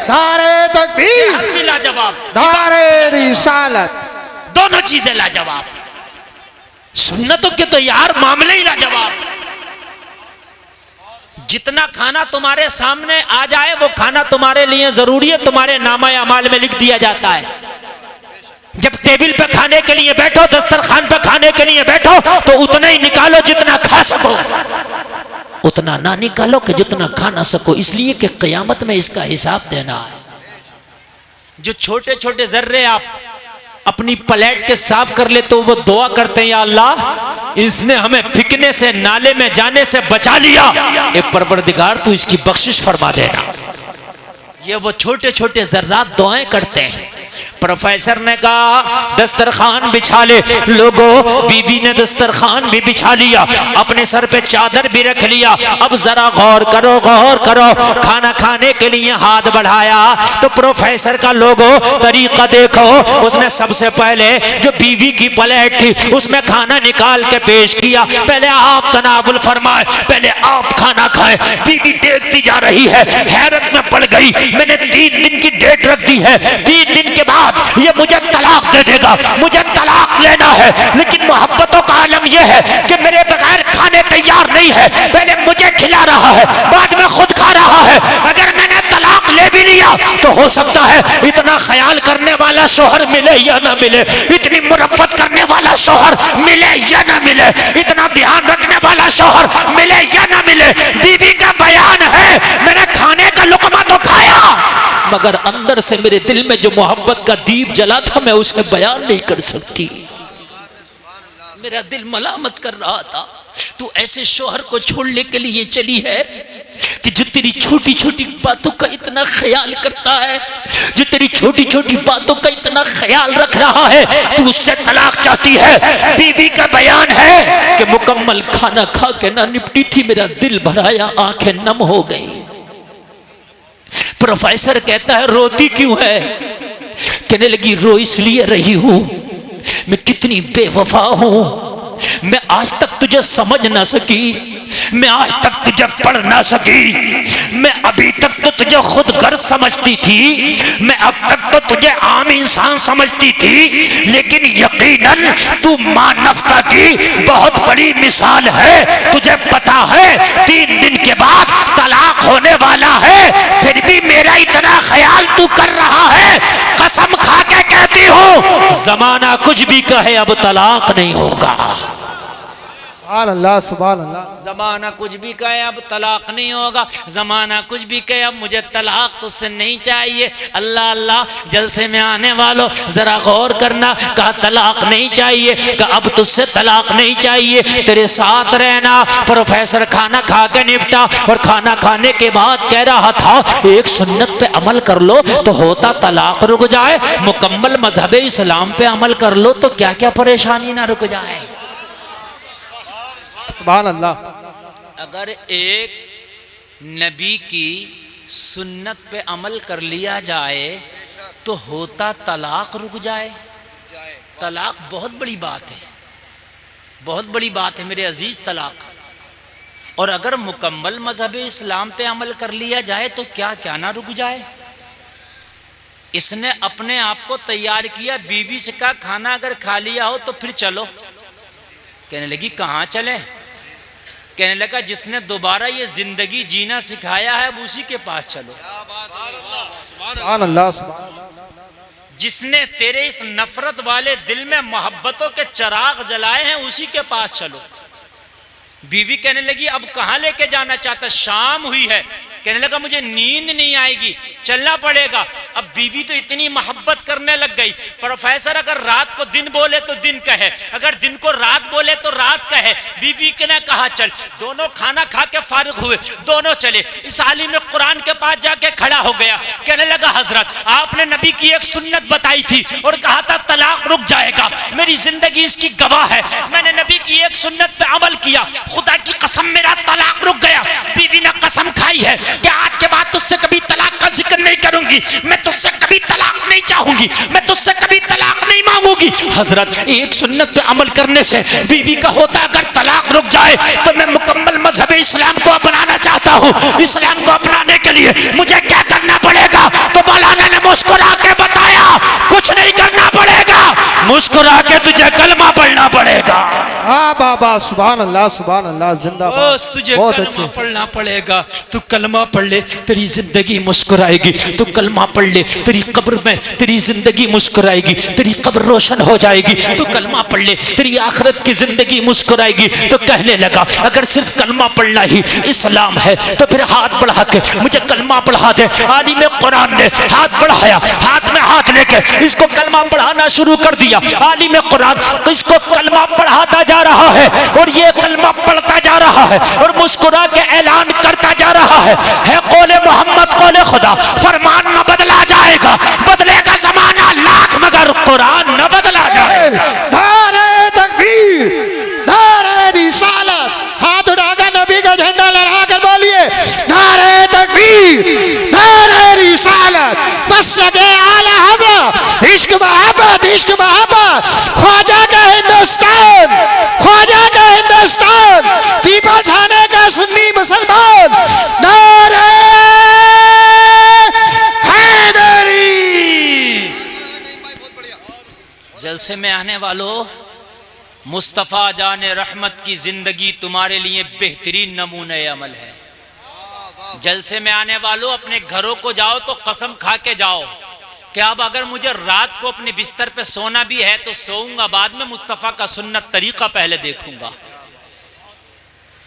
S2: नारे तकबीर,
S1: सेहत भी लाजवाब,
S2: नारे रिसालत,
S1: दोनों चीजें लाजवाब। सुन्नतों के तो यार मामले ही लाजवाब। जितना खाना तुम्हारे सामने आ जाए वो खाना तुम्हारे लिए जरूरी है, तुम्हारे नामा अमाल में लिख दिया जाता है। जब टेबल पे खाने के लिए बैठो, दस्तरखान पे खाने के लिए बैठो तो उतना ही निकालो जितना खा सको, उतना ना निकालो कि जितना खा ना सको, इसलिए कि क़यामत में इसका हिसाब देना है। जो छोटे छोटे जर्रे आप अपनी प्लेट के साफ कर ले तो वो दुआ करते हैं, या अल्लाह इसने हमें फिकने से, नाले में जाने से बचा लिया, ए परवरदिगार तू इसकी बख्शिश फरमा देना। ये वो छोटे छोटे जर्रात दुआएं करते हैं। प्रोफेसर ने कहा दस्तरखान बिछा ले। लोगों, बीवी ने दस्तरखान भी बिछा लिया, अपने सर पे चादर भी रख लिया। अब जरा गौर करो, गौर करो। खाना खाने के लिए हाथ बढ़ाया तो प्रोफेसर का लोगों तरीका देखो। उसने सबसे पहले जो बीवी की प्लेट थी उसमें खाना निकाल के पेश किया। पहले आप तनावुल फरमाए, पहले आप खाना खाएं। बीवी देखती जा रही है, हैरत में पड़ गई। मैंने 3 दिन की डेट रख दी है, 3 दिन के बाद ये मुझे तलाक दे देगा, मुझे तलाक लेना है। लेकिन मोहब्बतों का आलम यह है कि मेरे बगैर खाने तैयार नहीं है, पहले मुझे खिला रहा है, बाद में खुद खा रहा है। अगर मैंने तलाक ले भी लिया तो हो सकता है इतना ख्याल करने वाला शोहर मिले या ना मिले, इतनी मुरफ़्फ़त करने वाला शोहर मिले या ना मिले, इतना ध्यान रखने वाला शोहर मिले या ना मिले। बीवी का बयान है, मैंने खाने का लुक़मा तो खाया, मगर अंदर से मेरे दिल में जो मोहब्बत का दीप जला था मैं उसे बयान नहीं कर सकती। मेरा दिल मलामत कर रहा था, तू ऐसे शोहर को छोड़ने के लिए चली है कि जो तेरी छोटी छोटी बातों का इतना ख्याल करता है, जो तेरी छोटी छोटी बातों का इतना ख्याल रख रहा है, तू उससे तलाक चाहती है। बीवी का बयान है कि मुकम्मल खाना खा के ना निपटी थी, मेरा दिल भराया, आंखें नम हो गई। प्रोफेसर कहता है रोती क्यों है? कहने लगी रो इसलिए रही हूं, मैं कितनी बेवफा हूं। मैं आज तक तुझे समझ ना सकी, मैं आज तक तुझे पढ़ ना सकी। मैं अभी तक तो तुझे खुद गर्ज समझती थी, मैं अब तक तो तुझे आम इंसान समझती थी, लेकिन यकीनन तू मानवता की बहुत बड़ी मिसाल है। तुझे पता है 3 दिन के बाद तलाक होने वाला है, फिर भी मेरा इतना ख्याल तू कर रहा है। कसम खा के कहती हूँ, जमाना कुछ भी कहे अब तलाक नहीं होगा।
S2: सुभान अल्लाह सुभान अल्लाह।
S1: जमाना कुछ भी कहे अब तलाक नहीं होगा, जमाना कुछ भी कहे अब मुझे तलाक तुझसे नहीं चाहिए। अल्लाह अल्लाह, जलसे में आने वालों जरा गौर करना, कहा तलाक नहीं चाहिए, कहा अब तुझसे तलाक नहीं चाहिए, तेरे साथ रहना। प्रोफेसर खाना खा के निपटा और खाना खाने के बाद कह रहा था एक सुन्नत पे अमल कर लो तो होता तलाक रुक जाए, मुकम्मल मजहब इस्लाम पे अमल कर लो तो क्या क्या परेशानी ना रुक जाए।
S2: सुभान अल्लाह।
S1: अगर एक नबी की सुन्नत पे अमल कर लिया जाए तो होता तलाक रुक जाए। तलाक बहुत बड़ी बात है, बहुत बड़ी बात है मेरे अजीज, तलाक। और अगर मुकम्मल मजहब इस्लाम पे अमल कर लिया जाए तो क्या क्या ना रुक जाए। इसने अपने आप को तैयार किया, बीवी से कहा खाना अगर खा लिया हो तो फिर चलो। कहने लगी कहाँ चले? कहने लगा जिसने दोबारा ये जिंदगी जीना सिखाया है अब उसी के पास चलो।
S2: सुभान अल्लाह सुभान अल्लाह।
S1: जिसने तेरे इस नफरत वाले दिल में मोहब्बतों के चिराग जलाए हैं उसी के पास चलो। बीवी कहने लगी अब कहाँ लेके जाना चाहता? शाम हुई है। कहने लगा मुझे नींद नहीं आएगी, चलना पड़ेगा। अब बीवी तो इतनी मोहब्बत करने लग गई। प्रोफेसर अगर रात को दिन बोले तो दिन कहे, अगर दिन को रात बोले तो रात कहे। बीवी ने कहा चल। दोनों खाना खा के फारिग हुए, दोनों चले। इस आलिम कुरान के पास जाके खड़ा हो गया, कहने लगा हजरत आपने नबी की एक सुन्नत बताई थी और कहा था तलाक रुक जाएगा, मेरी जिंदगी इसकी गवाह है। मैंने नबी की एक सुन्नत पे अमल किया, खुदा की कसम मेरा तलाक रुक गया। बीवी ने कसम खाई है कि आज के बाद तुझसे कभी तलाक का जिक्र नहीं करूंगी, मैं तुझसे कभी तलाक नहीं चाहूंगी, मैं तुझसे कभी तलाक नहीं मांगूंगी। हजरत एक सुन्नत पे अमल करने से बीवी का होता अगर तलाक रुक जाए तो मैं मुकम्मल मजहब इस्लाम को अपनाना चाहता हूँ। इस्लाम को अपनाने के लिए मुझे क्या करना पड़ेगा? तो मौलाना ने मुस्कुरा के बताया कुछ नहीं करना पड़ेगा, मुस्कुरा के तुझे कलमा पढ़ना पड़ेगा।
S2: हाँ बाबा सुभान अल्लाह सुभान अल्लाह। जिंदाबाद।
S1: बस तुझे
S2: बहुत
S1: कलमा
S2: अच्छे।
S1: पढ़ना पड़ेगा। तू कलमा पढ़ ले तेरी जिंदगी मुस्कुराएगी, तू कलमा पढ़ ले तेरी कब्र में तेरी जिंदगी मुस्कुराएगी, तेरी कब्र रोशन हो जाएगी। तू कलमा पढ़ ले तेरी आखिरत की जिंदगी मुस्कुराएगी। तो कहने लगा अगर सिर्फ कलमा पढ़ना ही इस्लाम है तो फिर हाथ बढ़ा के मुझे कलमा पढ़ा दे। आलिम कुरान ने हाथ बढ़ाया, हाथ में हाथ लेके इसको कलमा पढ़ाना शुरू कर दिया। आलिम कुरान इसको कलमा पढ़ाता जा रहा है और ये कलमा पढ़ता जा रहा है और मुस्कुरा के ऐलान करता जा रहा है कौले मोहम्मद कौले खुदा, फरमान न बदला जाएगा, बदलेगा जमाना लाख मगर कुरान न बदला जाएगा।
S2: नारे तकबीर, नारे रिसालत। हाथ उठाकर नबी का झंडा लहराकर बोलिए नारे तकबीर, नारे रिसालत। बस लगे आला हज़रत, इश्क मोहब्बत, इश्क मोहब्बत। ख्वाजा का हिंदुस्तान, ख्वाजा का हिंदुस्तान, पीपल्स थाने का सुन्नी मुसलमान। नारे हैदरी।
S1: जलसे में आने वालों, मुस्तफ़ा जाने रहमत की जिंदगी तुम्हारे लिए बेहतरीन नमूने अमल है। जलसे में आने वालों अपने घरों को जाओ तो कसम खा के जाओ कि अब अगर मुझे रात को अपने बिस्तर पे सोना भी है तो सोऊंगा, बाद में मुस्तफ़ा का सुन्नत तरीका पहले देखूंगा।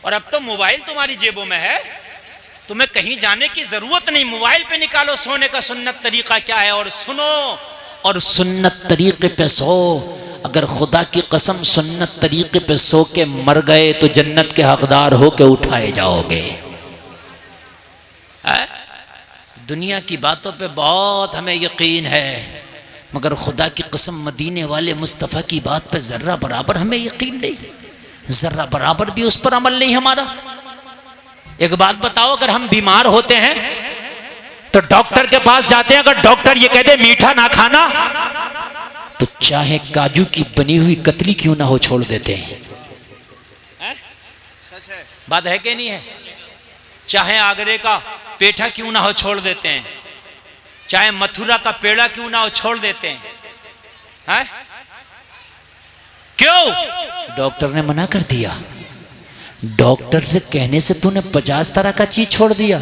S1: और अब तो मोबाइल तुम्हारी जेबों में है, तुम्हें कहीं जाने की जरूरत नहीं, मोबाइल पे निकालो सोने का सुन्नत तरीका क्या है और सुनो और सुन्नत तरीके पे सो। अगर खुदा की कसम सुन्नत तरीके पे सो के मर गए तो जन्नत के हकदार हो के उठाए जाओगे। दुनिया की बातों पे बहुत हमें यकीन है मगर खुदा की कसम मदीने वाले मुस्तफ़ा की बात पे जर्रा बराबर हमें यकीन नहीं, जर्रा बराबर भी उस पर अमल नहीं हमारा। एक बात बताओ, अगर हम बीमार होते हैं तो डॉक्टर के पास जाते हैं, अगर डॉक्टर ये कहते मीठा ना खाना तो चाहे काजू की बनी हुई कतली क्यों ना हो छोड़ देते हैं।
S3: सच है।
S1: बात है कि नहीं है? चाहे आगरे का पेठा क्यों ना हो छोड़ देते हैं, चाहे मथुरा का पेड़ा क्यों ना हो छोड़ देते हैं। क्यों? डॉक्टर ने मना कर दिया। डॉक्टर से कहने से तूने 50 तरह का चीज छोड़ दिया,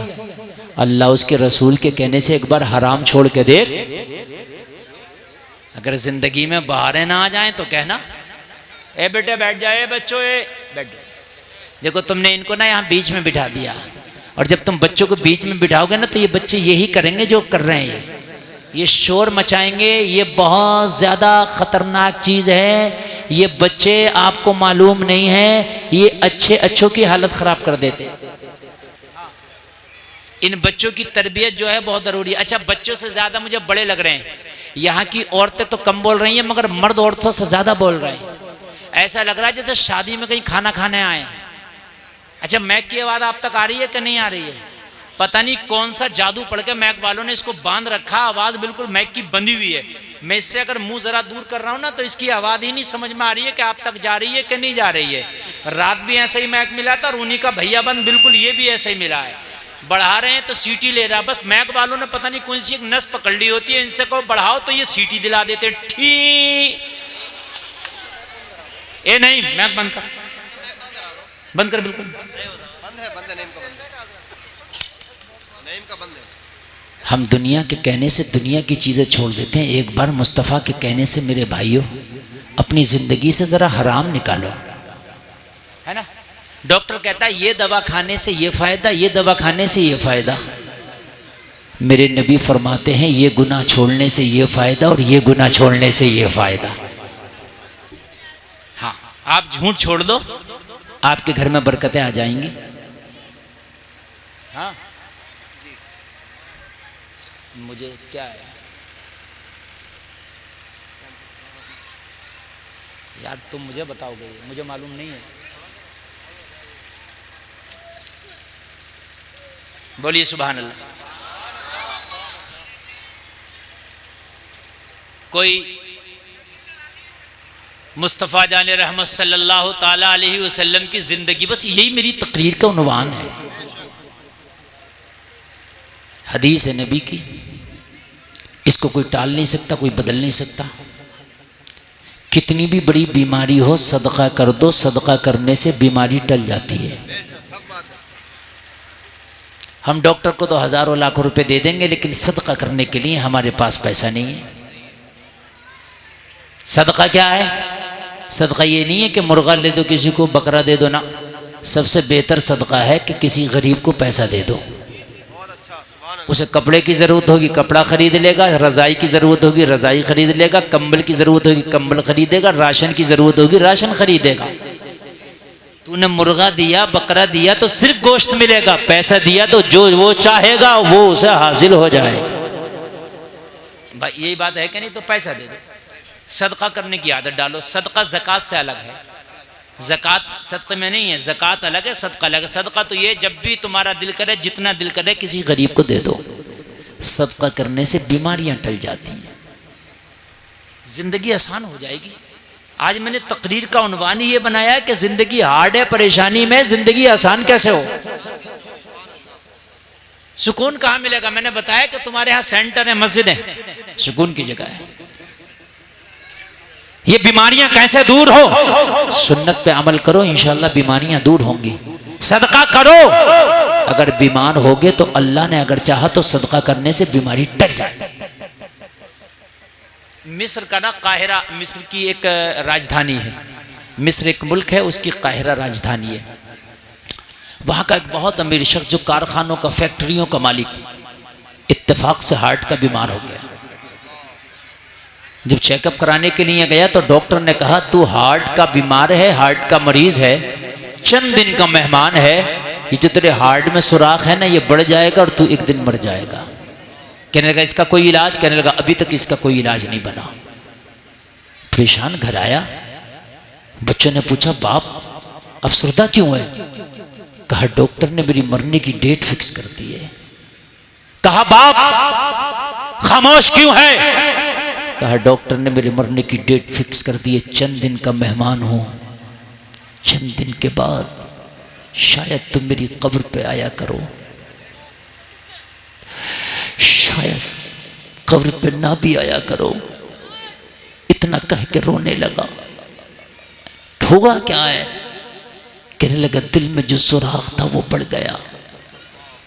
S1: अल्लाह उसके रसूल के कहने से एक बार हराम छोड़ के देख। अगर जिंदगी में बहारें ना आ जाएं तो कहना ए बेटे बैठ जाए, बच्चों ए बैठ जाए। देखो तुमने इनको ना यहाँ बीच में बिठा दिया, और जब तुम बच्चों को बीच में बिठाओगे ना तो ये बच्चे यही करेंगे जो कर रहे हैं, ये शोर मचाएंगे। ये बहुत ज़्यादा खतरनाक चीज़ है। ये बच्चे आपको मालूम नहीं है, ये अच्छों की हालत ख़राब कर देते। इन बच्चों की तरबियत जो है बहुत ज़रूरी है। अच्छा, बच्चों से ज़्यादा मुझे बड़े लग रहे हैं। यहाँ की औरतें तो कम बोल रही हैं, मगर मर्द औरतों से ज़्यादा बोल रहे हैं। ऐसा लग रहा है जैसे शादी में कहीं खाना खाने आए। अच्छा, मैक की आवाज़ आप तक आ रही है कि नहीं आ रही है? पता नहीं कौन सा जादू पड़ के मैक वालों ने इसको बांध रखा, आवाज़ बिल्कुल मैक की बंधी हुई है। मैं इससे अगर मुंह ज़रा दूर कर रहा हूँ ना तो इसकी आवाज़ ही नहीं समझ में आ रही है कि आप तक जा रही है कि नहीं जा रही है। रात भी ऐसा ही मैक मिला था, और उन्हीं का भैया बंद बिल्कुल ये भी ऐसा ही मिला है। बढ़ा रहे हैं तो सीटी ले रहा, बस मैक वालों ने पता नहीं कौन सी एक नस पकड़ ली होती है, इनसे को बढ़ाओ तो ये सीटी दिला देते। ठीक, ए नहीं, मैक बंद कर, बंद कर, बिल्कुल
S3: बंद है, नेम का बंद है, नेम का बंद है।
S1: हम दुनिया के कहने से दुनिया की चीज़ें छोड़ देते हैं। एक बार मुस्तफ़ा के कहने से मेरे भाइयों अपनी ज़िंदगी से ज़रा हराम निकालो, है ना। डॉक्टर कहता है ये दवा खाने से ये फ़ायदा, ये दवा खाने से ये फ़ायदा। मेरे नबी फरमाते हैं ये गुनाह छोड़ने से ये फ़ायदा और ये गुनाह छोड़ने से ये फ़ायदा। हाँ, आप झूठ छोड़ दो, आपके घर में बरकतें आ जाएंगी। हाँ, मुझे क्या है यार, तुम मुझे बताओगे, मुझे मालूम नहीं है। बोलिए सुभान अल्लाह। कोई मुस्तफ़ा जाने रहमत सल्लल्लाहु ताला अलैहि वसल्लम की ज़िंदगी, बस यही मेरी तकरीर का उन्वान है। हदीस है नबी की, इसको कोई टाल नहीं सकता, कोई बदल नहीं सकता। कितनी भी बड़ी बीमारी हो, सदका कर दो, सदका करने से बीमारी टल जाती है। हम डॉक्टर को तो हज़ारों लाखों रुपए दे देंगे, लेकिन सदका करने के लिए हमारे पास पैसा नहीं है। सदका क्या है? सदका ये नहीं है कि मुर्गा ले दो, किसी को बकरा दे दो ना। सबसे बेहतर सदका है कि किसी गरीब को पैसा दे दो। उसे कपड़े की ज़रूरत होगी, कपड़ा खरीद लेगा। रज़ाई की ज़रूरत होगी, रज़ाई खरीद लेगा। कंबल की ज़रूरत होगी, कंबल खरीदेगा। राशन की ज़रूरत होगी, राशन खरीदेगा। तूने मुर्गा दिया, बकरा दिया तो सिर्फ गोश्त मिलेगा, पैसा दिया तो जो वो चाहेगा वो उसे हासिल हो जाए। भाई यही बात है कि नहीं? तो पैसा दे दो, सदका करने की आदत डालो। सदका ज़कात से अलग है। ज़कात सदक़े में नहीं है, ज़कात अलग है, सदका अलग है। सदका तो ये जब भी तुम्हारा दिल करे, जितना दिल करे किसी गरीब को दे दो। सदका करने से बीमारियां टल जाती हैं, ज़िंदगी आसान हो जाएगी। आज मैंने तकरीर का उन्वान ही ये बनाया है कि ज़िंदगी हार्ड है, परेशानी में ज़िंदगी आसान कैसे हो। सुकून कहाँ मिलेगा? मैंने बताया कि तुम्हारे यहाँ सेंटर है, मस्जिद है, सुकून की जगह है। ये बीमारियां कैसे दूर हो? सुन्नत पे अमल करो, इंशाल्लाह बीमारियां दूर होंगी। सदका करो, अगर बीमार होगे तो अल्लाह ने अगर चाहा तो सदका करने से बीमारी टल जाए। मिस्र का ना काहिरा, मिस्र की एक राजधानी है। मिस्र एक मुल्क है, उसकी काहिरा राजधानी है। वहाँ का एक बहुत अमीर शख्स जो कारखानों का, फैक्ट्रियों का मालिक, इत्तेफाक से हार्ट का बीमार हो गया। जब चेकअप कराने के लिए गया तो डॉक्टर ने कहा तू हार्ट का बीमार है, हार्ट का मरीज है, चंद दिन का मेहमान है। ये जो तेरे हार्ट में सुराख है ना, ये बढ़ जाएगा और तू एक दिन मर जाएगा। कहने लगा इसका कोई इलाज? कहने लगा अभी तक इसका कोई इलाज नहीं बना। परेशान घर आया, बच्चों ने पूछा बाप अफसरदा क्यों है? कहा डॉक्टर ने मेरी मरने की डेट फिक्स कर दी है। कहा बाप खामोश क्यों है? कहा डॉक्टर ने मेरे मरने की डेट फिक्स कर दी है, चंद दिन का मेहमान हूं, चंद दिन के बाद शायद तुम मेरी कब्र पे आया करो, शायद कब्र पे ना भी आया करो। इतना कह के रोने लगा। होगा क्या है? कहने लगा दिल में जो सुराख था वो बढ़ गया।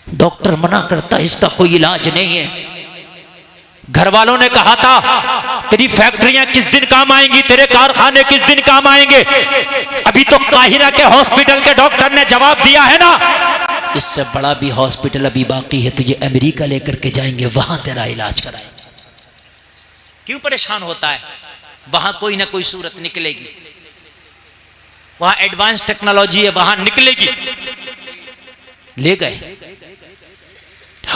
S1: डॉक्टर मना करता इसका कोई इलाज नहीं है। घर वालों ने कहा था तेरी फैक्ट्रियां किस दिन काम आएंगी, तेरे कारखाने किस दिन काम आएंगे। अभी तो काहिरा के हॉस्पिटल के डॉक्टर ने जवाब दिया है ना, इससे बड़ा भी हॉस्पिटल अभी बाकी है, तुझे अमेरिका लेकर के जाएंगे, वहां तेरा इलाज कराएंगे। क्यों परेशान होता है? वहां कोई ना कोई सूरत निकलेगी, वहां एडवांस टेक्नोलॉजी है, वहां निकलेगी। ले गए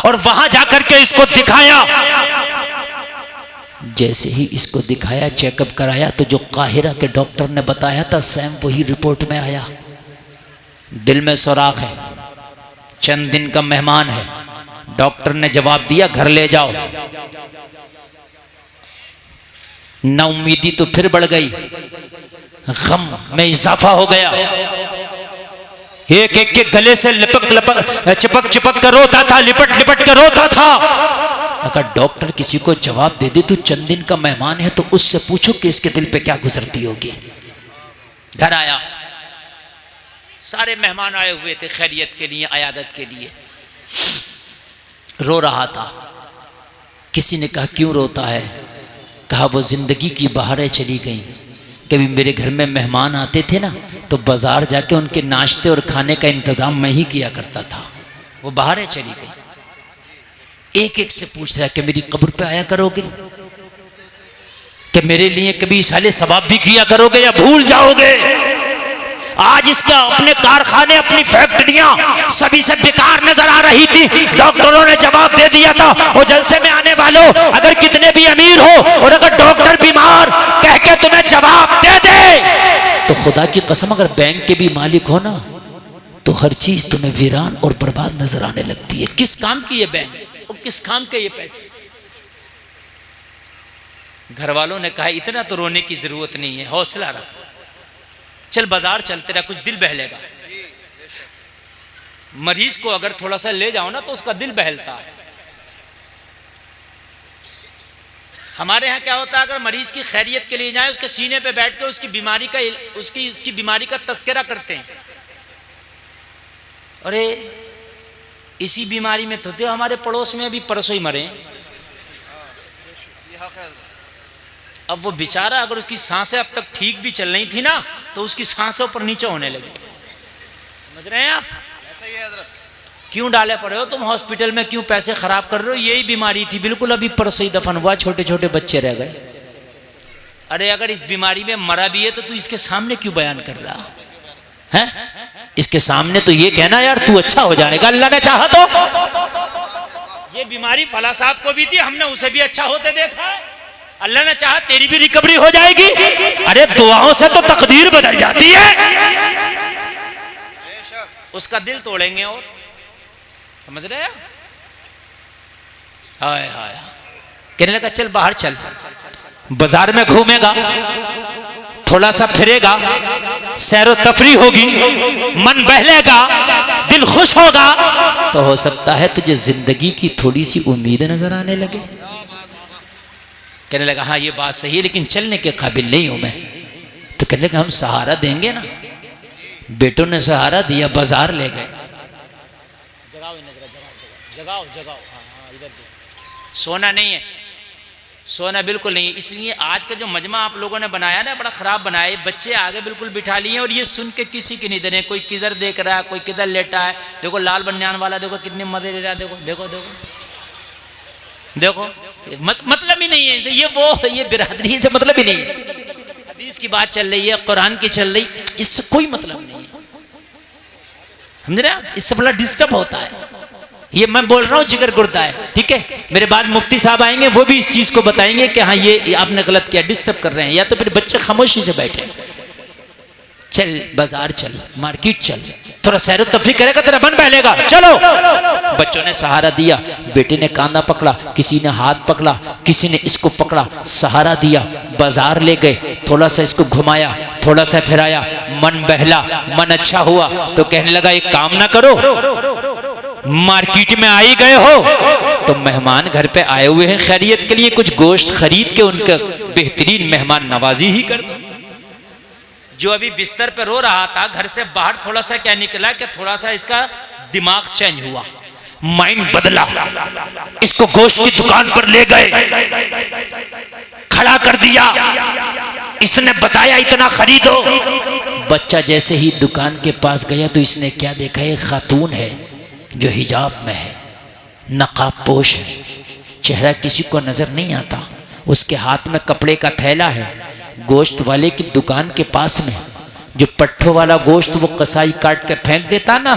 S1: और वहां जाकर के इसको दिखाया। जैसे ही इसको दिखाया, चेकअप कराया, तो जो काहिरा के डॉक्टर ने बताया था सेम वही रिपोर्ट में आया। दिल में सुराख है, चंद दिन का मेहमान है। डॉक्टर ने जवाब दिया घर ले जाओ। नाउमीदी तो फिर बढ़ गई, गम में इजाफा हो गया। एक एक के गले से चिपक चिपक कर रोता था, लिपट लिपट कर रोता था। अगर डॉक्टर किसी को जवाब दे दे, तो चंद दिन का मेहमान है, तो उससे पूछो कि इसके दिल पे क्या गुजरती होगी। घर आया, सारे मेहमान आए हुए थे खैरियत के लिए, अयादत के लिए। रो रहा था। किसी ने कहा क्यों रोता है? कहा वो जिंदगी की बहारें चली गई। कभी मेरे घर में मेहमान आते थे ना, तो बाजार जाके उनके नाश्ते और खाने का इंतजाम मैं ही किया करता था। वो बहारें चली गई। एक एक से पूछ रहा है कि मेरी कब्र पे आया करोगे, कि मेरे लिए कभी साले सवाब भी किया करोगे या भूल जाओगे। आज इसका अपने कारखाने, अपनी फैक्ट्रियां सभी से बेकार नजर आ रही थी। डॉक्टरों ने जवाब दे दिया था, और जलसे में आने वालों अगर कितने भी अमीर हो, और अगर डॉक्टर बीमार कह के तुम्हें जवाब दे दे, तो खुदा की कसम अगर बैंक के भी मालिक हो ना, तो हर चीज तुम्हें वीरान और बर्बाद नजर आने लगती है। किस काम की ये बैंक और किस काम के ये पैसे? घर वालों ने कहा इतना तो रोने की जरूरत नहीं है, हौसला रख, चल बाजार चलते रहा, कुछ दिल बहलेगा। मरीज को अगर थोड़ा सा ले जाओ ना, तो उसका दिल बहलता है। हमारे यहाँ क्या होता है, अगर मरीज की खैरियत के लिए जाए, उसके सीने पे बैठ के उसकी बीमारी का उसकी बीमारी का तस्करा करते हैं। अरे इसी बीमारी में तो हमारे पड़ोस में अभी परसों ही मरे। अब वो बेचारा, अगर उसकी सांसें अब तक ठीक भी चल रही थी ना, तो उसकी सांसें ऊपर नीचे होने लगी। समझ रहे हैं आप?
S3: ऐसा ही है हजरत।
S1: क्यों डाले पड़े हो तुम हॉस्पिटल में, क्यों पैसे खराब कर रहे हो? यही बीमारी थी, बिल्कुल अभी परसों ही दफन हुआ, छोटे छोटे बच्चे रह गए। अरे अगर इस बीमारी में मरा भी है, तो तू इसके सामने क्यों बयान कर रहा है? इसके सामने तो ये कहना यार तू अच्छा हो जाएगा, अल्लाह ने चाहा तो। ये बीमारी फला साहब को भी थी, हमने उसे भी अच्छा होते देखा, अल्लाह ने चाहा तेरी भी रिकवरी हो जाएगी। अरे दुआओं से तो तकदीर बदल जाती है। उसका दिल तोड़ेंगे और, समझ रहे हैं? हाय हाय, कहने लगा चल बाहर चल, बाजार में घूमेगा, थोड़ा सा फिरेगा, सैरो तफरी होगी, मन बहलेगा, दिल खुश होगा, तो हो सकता है तुझे जिंदगी की थोड़ी सी उम्मीद नजर आने लगे। कहने लगा हाँ ये बात सही है, लेकिन चलने के काबिल नहीं हूं मैं। तो कहने लगा हम सहारा देंगे ना। बेटों ने सहारा दिया, बाजार ले गए। जगाओ जगाओ जगाओ, हाँ इधर सोना नहीं है, सोना बिल्कुल नहीं है। इसलिए आज का जो मजमा आप लोगों ने बनाया ना, बड़ा खराब बनाया है। बच्चे आगे बिल्कुल बिठा लिए और ये सुन के किसी की नहीं दे रहे, कोई किधर देख रहा है, कोई किधर लेटा है। देखो लाल बनियान वाला देखो कितने मजे ले रहा है, देखो देखो देखो देखो, मतलब ही नहीं है इनसे, ये बिरादरी से मतलब ही नहीं है। हदीस की बात चल रही है, कुरान की चल रही, इससे कोई मतलब नहीं है। समझ रहे हैं? इससे बड़ा डिस्टर्ब होता है। ये मैं बोल रहा हूँ जिगर गुर्दा है, ठीक है। मेरे बाद मुफ्ती साहब आएंगे, वो भी इस चीज को बताएंगे कि हाँ ये आपने गलत किया, डिस्टर्ब कर रहे हैं। या तो फिर बच्चे खामोशी से बैठे, चल बाजार चल, मार्केट चल, थोड़ा सैर तफरी करेगा, तेरा मन बहलेगा, चलो। बच्चों ने सहारा दिया, बेटे ने कांधा पकड़ा, किसी ने हाथ पकड़ा, किसी ने इसको पकड़ा, सहारा दिया, बाजार ले गए, थोड़ा सा इसको घुमाया, थोड़ा सा फिराया, मन बहला, मन अच्छा हुआ। तो कहने लगा एक काम ना करो, मार्केट में आई गए हो तो मेहमान घर पे आए हुए हैं खैरियत के लिए, कुछ गोश्त खरीद के उनका बेहतरीन मेहमान नवाजी ही कर दो। जो अभी बिस्तर पे रो रहा था, घर से बाहर थोड़ा सा क्या निकला कि थोड़ा सा इसका दिमाग चेंज हुआ। माइंड बदला, इसको गोश्त की दुकान पर ले गए, खड़ा कर दिया, इसने बताया इतना खरीदो। बच्चा जैसे ही दुकान के पास गया तो इसने क्या देखा, एक खातून है जो हिजाब में है, नकाब पोश है, चेहरा किसी को नजर नहीं आता, उसके हाथ में कपड़े का थैला है। गोश्त वाले की दुकान के पास में जो पट्ठों वाला गोश्त वो कसाई काट के फेंक देता ना,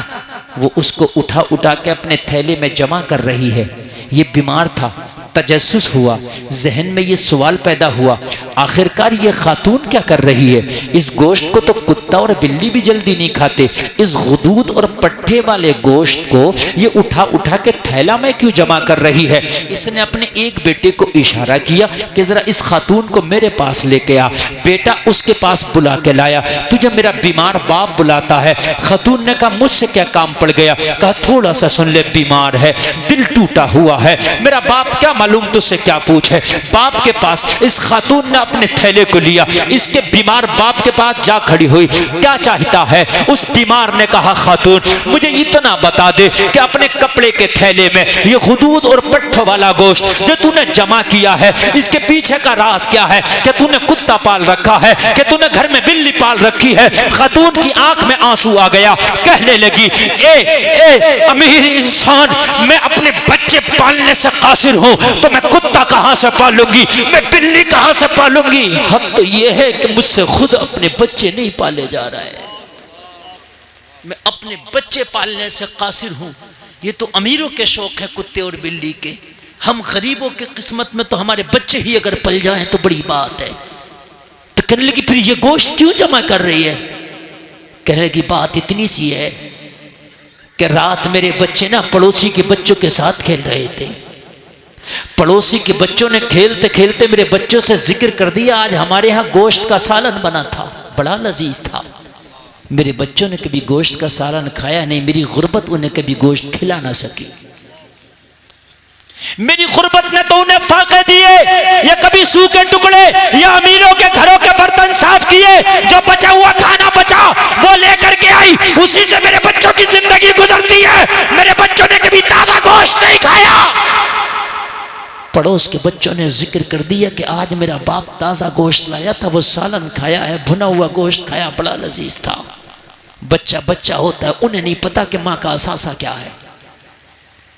S1: वो उसको उठा उठा के अपने थैले में जमा कर रही है। ये बीमार था, तजस्सुस हुआ, जहन में ये सवाल पैदा हुआ, आखिरकार ये खातून क्या कर रही है? इस गोश्त को तो कुत्ता और बिल्ली भी जल्दी नहीं खाते, इस गुदूद और पट्ठे वाले गोश्त को ये उठा उठा के थैला में क्यों जमा कर रही है? इसने अपने एक बेटे को इशारा किया कि जरा इस खातून को मेरे पास लेके आ। बेटा उसके पास बुला के लाया। तुझे मेरा बीमार बाप बुलाता है। खातून ने कहा मुझसे क्या काम पड़ गया? कहा थोड़ा सा सुन ले, बीमार है, दिल टूटा हुआ है, मेरा बाप क्या मालूम तुझसे क्या पूछे। बाप के पास इस खातून ने अपने थैले को लिया, इसके बीमार बाप के पास जा खड़ी हुई। क्या चाहता है? उस बीमार ने कहा खातून मुझे इतना बता दे कि अपने कपड़े के थैले में ये गुदूद और पट्ठों वाला गोश्त जो तूने जमा किया है, इसके पीछे का राज क्या है? कि तूने कुत्ता पाल रखा है, कि तूने घर में बिल्ली पाल रखी है? खातून की आंख में आंसू आ गया, कहने लगी ए अमीर इंसान, मैं अपने बच्चे पालने से कासिर हूं तो मैं कुत्ता कहां से पालूंगी, मैं बिल्ली कहां से पालूंगी? हद तो यह है कि मुझसे खुद अपने बच्चे नहीं पाले जा रहे हैं, मैं अपने बच्चे पालने से कासिर हूं। ये तो अमीरों के शौक है कुत्ते और बिल्ली के, हम गरीबों के किस्मत में तो हमारे बच्चे ही अगर पल जाएं तो बड़ी बात है। तो कहने लगी फिर ये गोश्त क्यों जमा कर रही है? कहने लगी बात इतनी सी है कि रात मेरे बच्चे ना पड़ोसी के बच्चों के साथ खेल रहे थे, पड़ोसी के बच्चों ने खेलते खेलते मेरे बच्चों से जिक्र कर दिया आज हमारे यहाँ गोश्त का सालन बना था, बड़ा लजीज था। मेरे बच्चों ने कभी गोश्त का सालन खाया नहीं, मेरी गुर्बत उन्हें कभी गोश्त खिला ना सकी, मेरी गुर्बत ने तो उन्हें फाके दिए, ये कभी सूखे टुकड़े या अमीरों के घरों के बर्तन साफ किए, जो बचा हुआ खाना बचा वो लेकर के आई, उसी से मेरे बच्चों की जिंदगी गुजरती है। मेरे बच्चों ने कभी ताजा गोश्त नहीं खाया। पड़ोस के बच्चों ने जिक्र कर दिया कि आज मेरा बाप ताजा गोश्त लाया था, वो सालन खाया है, भुना हुआ गोश्त खाया, बड़ा लजीज था। बच्चा बच्चा होता है, उन्हें नहीं पता कि माँ का असासा क्या है,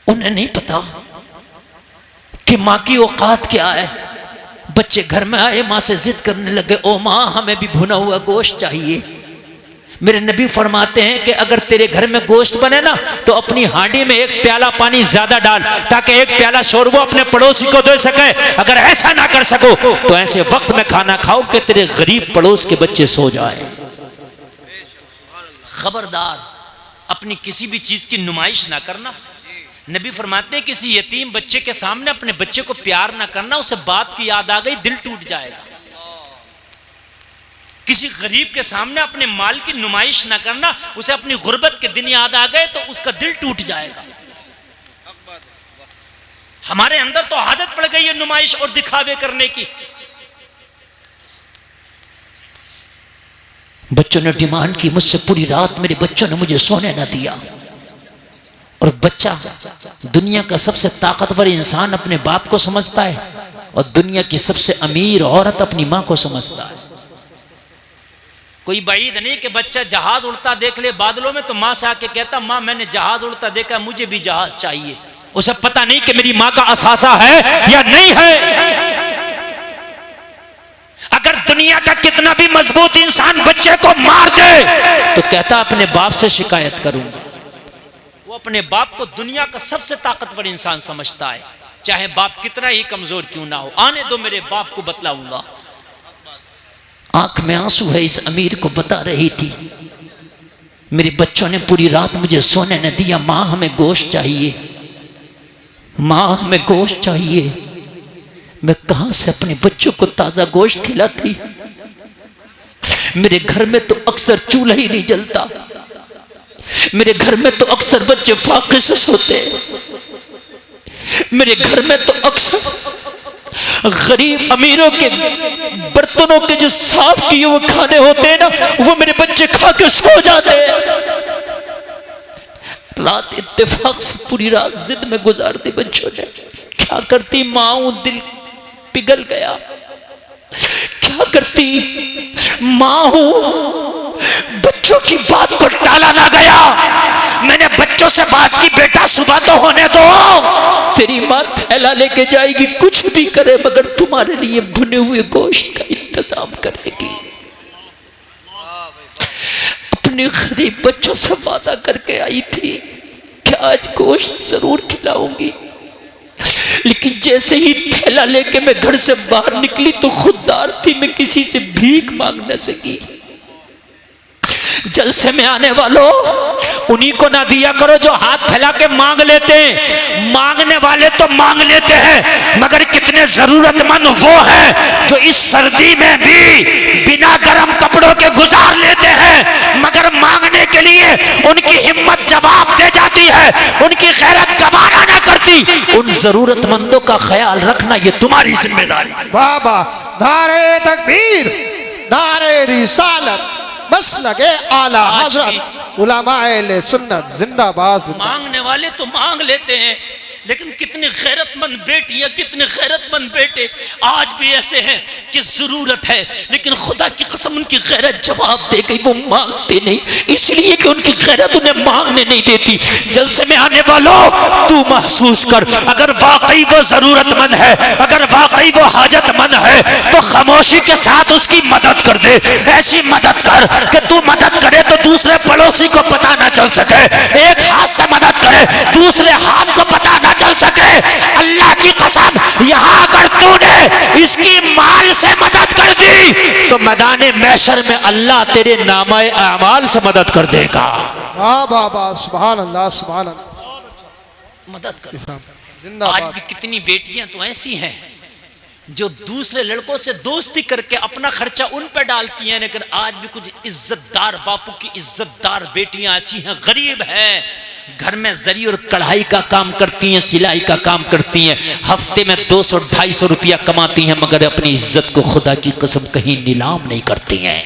S1: उन्हें नहीं पता कि माँ की औकात क्या है। बच्चे घर में आए, माँ से जिद करने लगे, ओ माँ हमें भी भुना हुआ गोश्त चाहिए। मेरे नबी फरमाते हैं कि अगर तेरे घर में गोश्त बने ना तो अपनी हांडी में एक प्याला पानी ज्यादा डाल, ताकि एक प्याला शोरबा अपने पड़ोसी को दे सके। अगर ऐसा ना कर सको तो ऐसे वक्त में खाना खाओ कि तेरे गरीब पड़ोस के बच्चे सो जाए। खबरदार अपनी किसी भी चीज की नुमाइश ना करना। नबी फरमाते हैं किसी यतीम बच्चे के सामने अपने बच्चे को प्यार ना करना, उसे बाप की याद आ गई दिल टूट जाएगा। किसी गरीब के सामने अपने माल की नुमाइश ना करना, उसे अपनी गुर्बत के दिन याद आ गए तो उसका दिल टूट जाएगा। हमारे अंदर तो आदत पड़ गई है नुमाइश और दिखावे करने की। बच्चों ने डिमांड की मुझसे, पूरी रात मेरे बच्चों ने मुझे सोने ना दिया। और बच्चा दुनिया का सबसे ताकतवर इंसान अपने बाप को समझता है और दुनिया की सबसे अमीर औरत अपनी माँ को समझता है। कोई बाईद नहीं कि बच्चा जहाज उड़ता देख ले बादलों में तो माँ से आके कहता माँ मैंने जहाज उड़ता देखा, मुझे भी जहाज चाहिए। उसे पता नहीं कि मेरी माँ का असासा है या नहीं है। अगर दुनिया का कितना भी मजबूत इंसान बच्चे को मार दे तो कहता अपने बाप से शिकायत करूंगा। वो अपने बाप को दुनिया का सबसे ताकतवर इंसान समझता है, चाहे बाप कितना ही कमजोर क्यों ना हो। आने दो मेरे बाप को बतलाऊंगा। आंख में आंसू है इस अमीर को बता रही थी, मेरे बच्चों ने पूरी रात मुझे सोने न दिया। माँ हमें गोश्त चाहिए, माँ हमें गोश्त चाहिए। मैं कहां से अपने बच्चों को ताजा गोश्त खिलाती। मेरे घर में तो अक्सर चूल्हा ही नहीं जलता, मेरे घर में तो अक्सर बच्चे फाके से सोते, मेरे घर में तो अक्सर गरीब अमीरों के बर्तनों के जो साफ किए हुए खाने होते हैं ना, वो मेरे बच्चे खा के सो जाते हैं। रात इत्तेफाक से पूरी रात जिद में गुजार दी बच्चों ने। क्या करती माँ, दिल पिघल गया। क्या करती माँ हूं, बच्चों की बात को टाला ना गया। मैंने बच्चों से बात की, बेटा सुबह तो होने दो, तेरी माँ थैला लेके जाएगी, कुछ भी करे मगर तुम्हारे लिए भुने हुए गोश्त का इंतजाम करेगी। अपने गरीब बच्चों से वादा करके आई थी कि आज गोश्त जरूर खिलाऊंगी, लेकिन जैसे ही थैला लेके मैं घर से बाहर निकली तो खुददार थी मैं किसी से भीख मांगने से की। जलसे में आने वालों, उन्हीं को ना दिया करो जो हाथ फैला के मांग लेते हैं। मांगने वाले तो मांग लेते हैं, मगर कितने जरूरतमंद वो हैं जो इस सर्दी में भी बिना गर्म कपड़ों के गुजार लेते हैं, मगर मांगने के लिए उनकी हिम्मत जवाब दे जाती है, उनकी गैरत गवारा ना करती। उन जरूरतमंदों का ख्याल रखना ये तुम्हारी जिम्मेदारी।
S2: बाबा नारे तकबीर, नारे रिसालत, बस लगे आला हजरत उलमाए सुन्नत जिंदाबाद।
S1: मांगने वाले तो मांग लेते हैं, लेकिन कितने गैरतमंद बेटियां, कितने गैरतमंद बेटे आज भी ऐसे हैं कि जरूरत है, लेकिन खुदा की कसम उनकी गैरत जवाब दे गई, वो मांगते नहीं, इसलिए कि उनकी गैरत उन्हें मांगने नहीं देती। जलसे में आने वालों, तू महसूस कर, अगर वाकई वो जरूरतमंद है, अगर वाकई वो हाजतमंद है, तो खामोशी के साथ उसकी मदद कर दे। ऐसी मदद कर कि तू मदद करे तो दूसरे पड़ोसी को पता ना चल सके, एक हाथ से मदद करे दूसरे हाथ को पता ना चल सके। अल्लाह की कसम, यहां अगर तूने इसकी माल से मदद कर दी तो मैदाने महशर में अल्लाह तेरे नामाए अमाल से मदद कर देगा।
S2: वाह बाबा, सुभान अल्लाह, सुभान अल्लाह।
S1: मदद कर।
S2: जिंदाबाद।
S1: आज भी कितनी बेटियां तो ऐसी हैं जो दूसरे लड़कों से दोस्ती करके अपना खर्चा उन पर डालती हैं, लेकिन आज भी कुछ इज्जतदार बापू की इज्जतदार बेटियां ऐसी हैं, गरीब हैं, घर में जरी और कढ़ाई का काम करती हैं, सिलाई का काम करती हैं, हफ्ते में 200-250 रुपया कमाती हैं, मगर अपनी इज्जत को खुदा की कसम कहीं नीलाम नहीं करती हैं।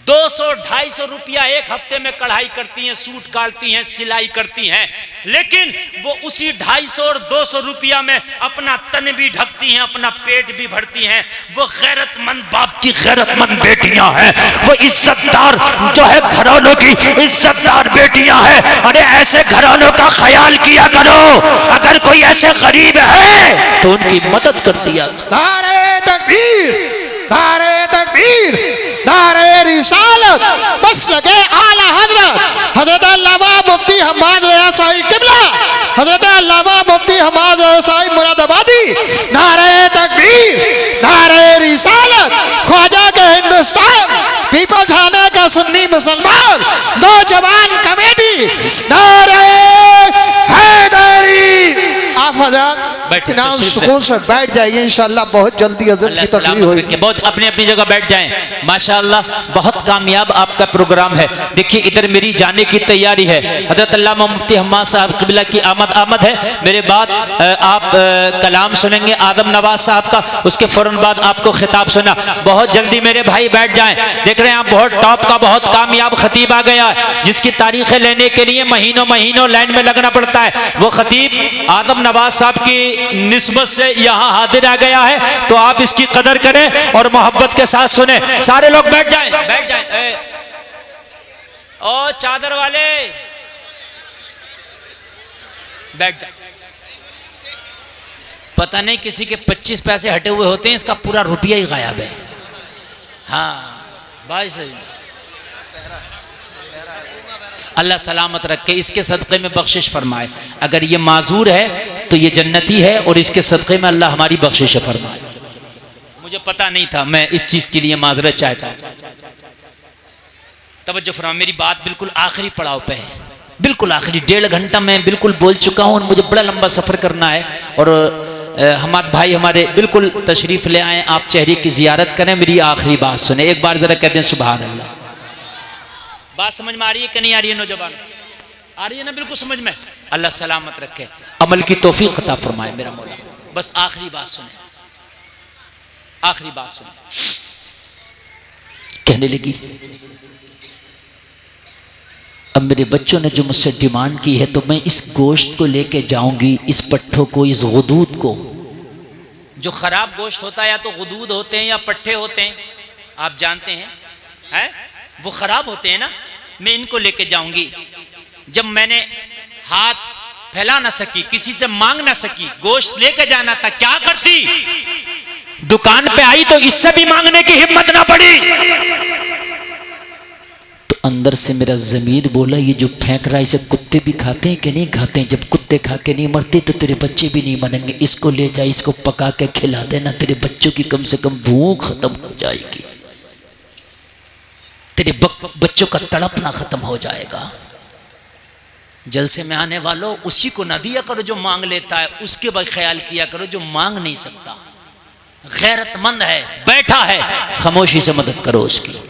S1: 200-250 रुपया एक हफ्ते में कढ़ाई करती हैं, सूट काटती हैं, सिलाई करती हैं, लेकिन वो उसी 250 और 200 रुपया में अपना तन भी ढकती हैं, अपना पेट भी भरती हैं। वो गैरतमंद बाप की गैरतमंद बेटियां हैं, वो इज्जतदार जो है घरानों की इज्जतदार बेटियां हैं। अरे ऐसे घरानों का ख्याल किया करो, अगर कोई ऐसे गरीब है तो उनकी मदद कर दिया।
S2: नारे तकबीर, नारे तकबीर, नारे रिसालत, बस लगे आला हजरत हजरत अल्लामा मुफ्ती हम्माद रज़ा साहिब किबला, हजरत अल्लामा मुफ्ती हम्माद रज़ा साहिब मुरादाबादी। नारे तकबीर, नारे रिसालत, ख्वाजा के हिंदुस्तान पीपल थाने का सुन्नी मुसलमान नौजवान कमेटी, नारे हैदरी। आप हजरत इनाम सुकून से बैठ जाइए, इंशाअल्लाह बहुत जल्दी हजरत की तकरीर होगी।
S1: बहुत अपनी अपनी जगह बैठ जाएं। माशाअल्लाह बहुत कामयाब आपका प्रोग्राम है। देखिए इधर मेरी जाने की तैयारी है, हजरत अल्लामा मुफ्ती हम्माद साहब किबला की आमद है। मेरे बाद आप कलाम सुनेंगे आदम नवाज साहब का, उसके फौरन बाद आपको खिताब सुना। बहुत जल्दी मेरे भाई बैठ जाएं। देख रहे हैं आप बहुत टॉप का बहुत कामयाब खतीब आ गया है, जिसकी तारीखें लेने के लिए महीनों महीनों लाइन में लगना पड़ता है। वो खतीब आदम नवाज साहब की निस्बत से यहाँ हाजिर आ गया है, तो आप इसकी कदर करें और मोहब्बत के साथ सुने। सारे लोग बैठ जाएं, बैठ जाएं। ओ चादर वाले बैठ जाए। पता नहीं किसी के 25 पैसे हटे हुए होते हैं, इसका पूरा रुपया ही गायब है। हाँ भाई सही, अल्लाह सलामत रखे, इसके सदक़े में बख्शिश फरमाए। अगर ये माजूर है तो ये जन्नती है, और इसके सदक़े में अल्लाह हमारी बख्शिश फरमाए। मुझे पता नहीं था, मैं इस चीज़ के लिए माजरत चाहता हूँ। तवज्जो फरमाओ, मेरी बात बिल्कुल आखिरी पड़ाव पे है, बिल्कुल आखिरी। 1.5 घंटा मैं बिल्कुल बोल चुका हूँ और मुझे बड़ा लंबा सफ़र करना है। और हमारे भाई हमारे बिल्कुल तशरीफ़ ले आए, आप चेहरे की ज़ियारत करें। मेरी आखिरी बात सुने, एक बार ज़रा कहते हैं सुभान अल्लाह। बात समझ में आ रही है कि नहीं आ रही है? नौजवान आ रही है ना? बिल्कुल समझ में। अल्लाह सलामत रखे, अमल की तौफीक अता फरमाए मेरा मौला। बस आखिरी बात सुने, आखिरी बात सुने। कहने लगी अब मेरे बच्चों ने जो मुझसे डिमांड की है तो मैं इस गोश्त को लेके जाऊंगी, इस पट्ठों को, इस गुदूद को। जो खराब गोश्त होता है या तो गुदूद होते हैं या पट्ठे होते हैं, आप जानते हैं, वो खराब होते हैं ना। मैं इनको लेके जाऊंगी। जब मैंने हाथ फैला ना सकी, किसी से मांग ना सकी, गोश्त लेके जाना था, क्या करती? दुकान पे आई तो इससे भी मांगने की हिम्मत ना पड़ी। तो अंदर से मेरा ज़मीर बोला, ये जो फेंक रहा है इसे कुत्ते भी खाते हैं कि नहीं खाते हैं? जब कुत्ते खा के नहीं मरते तो तेरे बच्चे भी नहीं मरेंगे। इसको ले जा, इसको पका के खिला देना, तेरे बच्चों की कम से कम भूख खत्म हो जाएगी, तेरे बच्चों का तड़पना खत्म हो जाएगा। जलसे में आने वालों, उसी को ना दिया करो जो मांग लेता है, उसके बाद ख्याल किया करो जो मांग नहीं सकता, गैरतमंद है, बैठा है, खामोशी से मदद करो उसकी।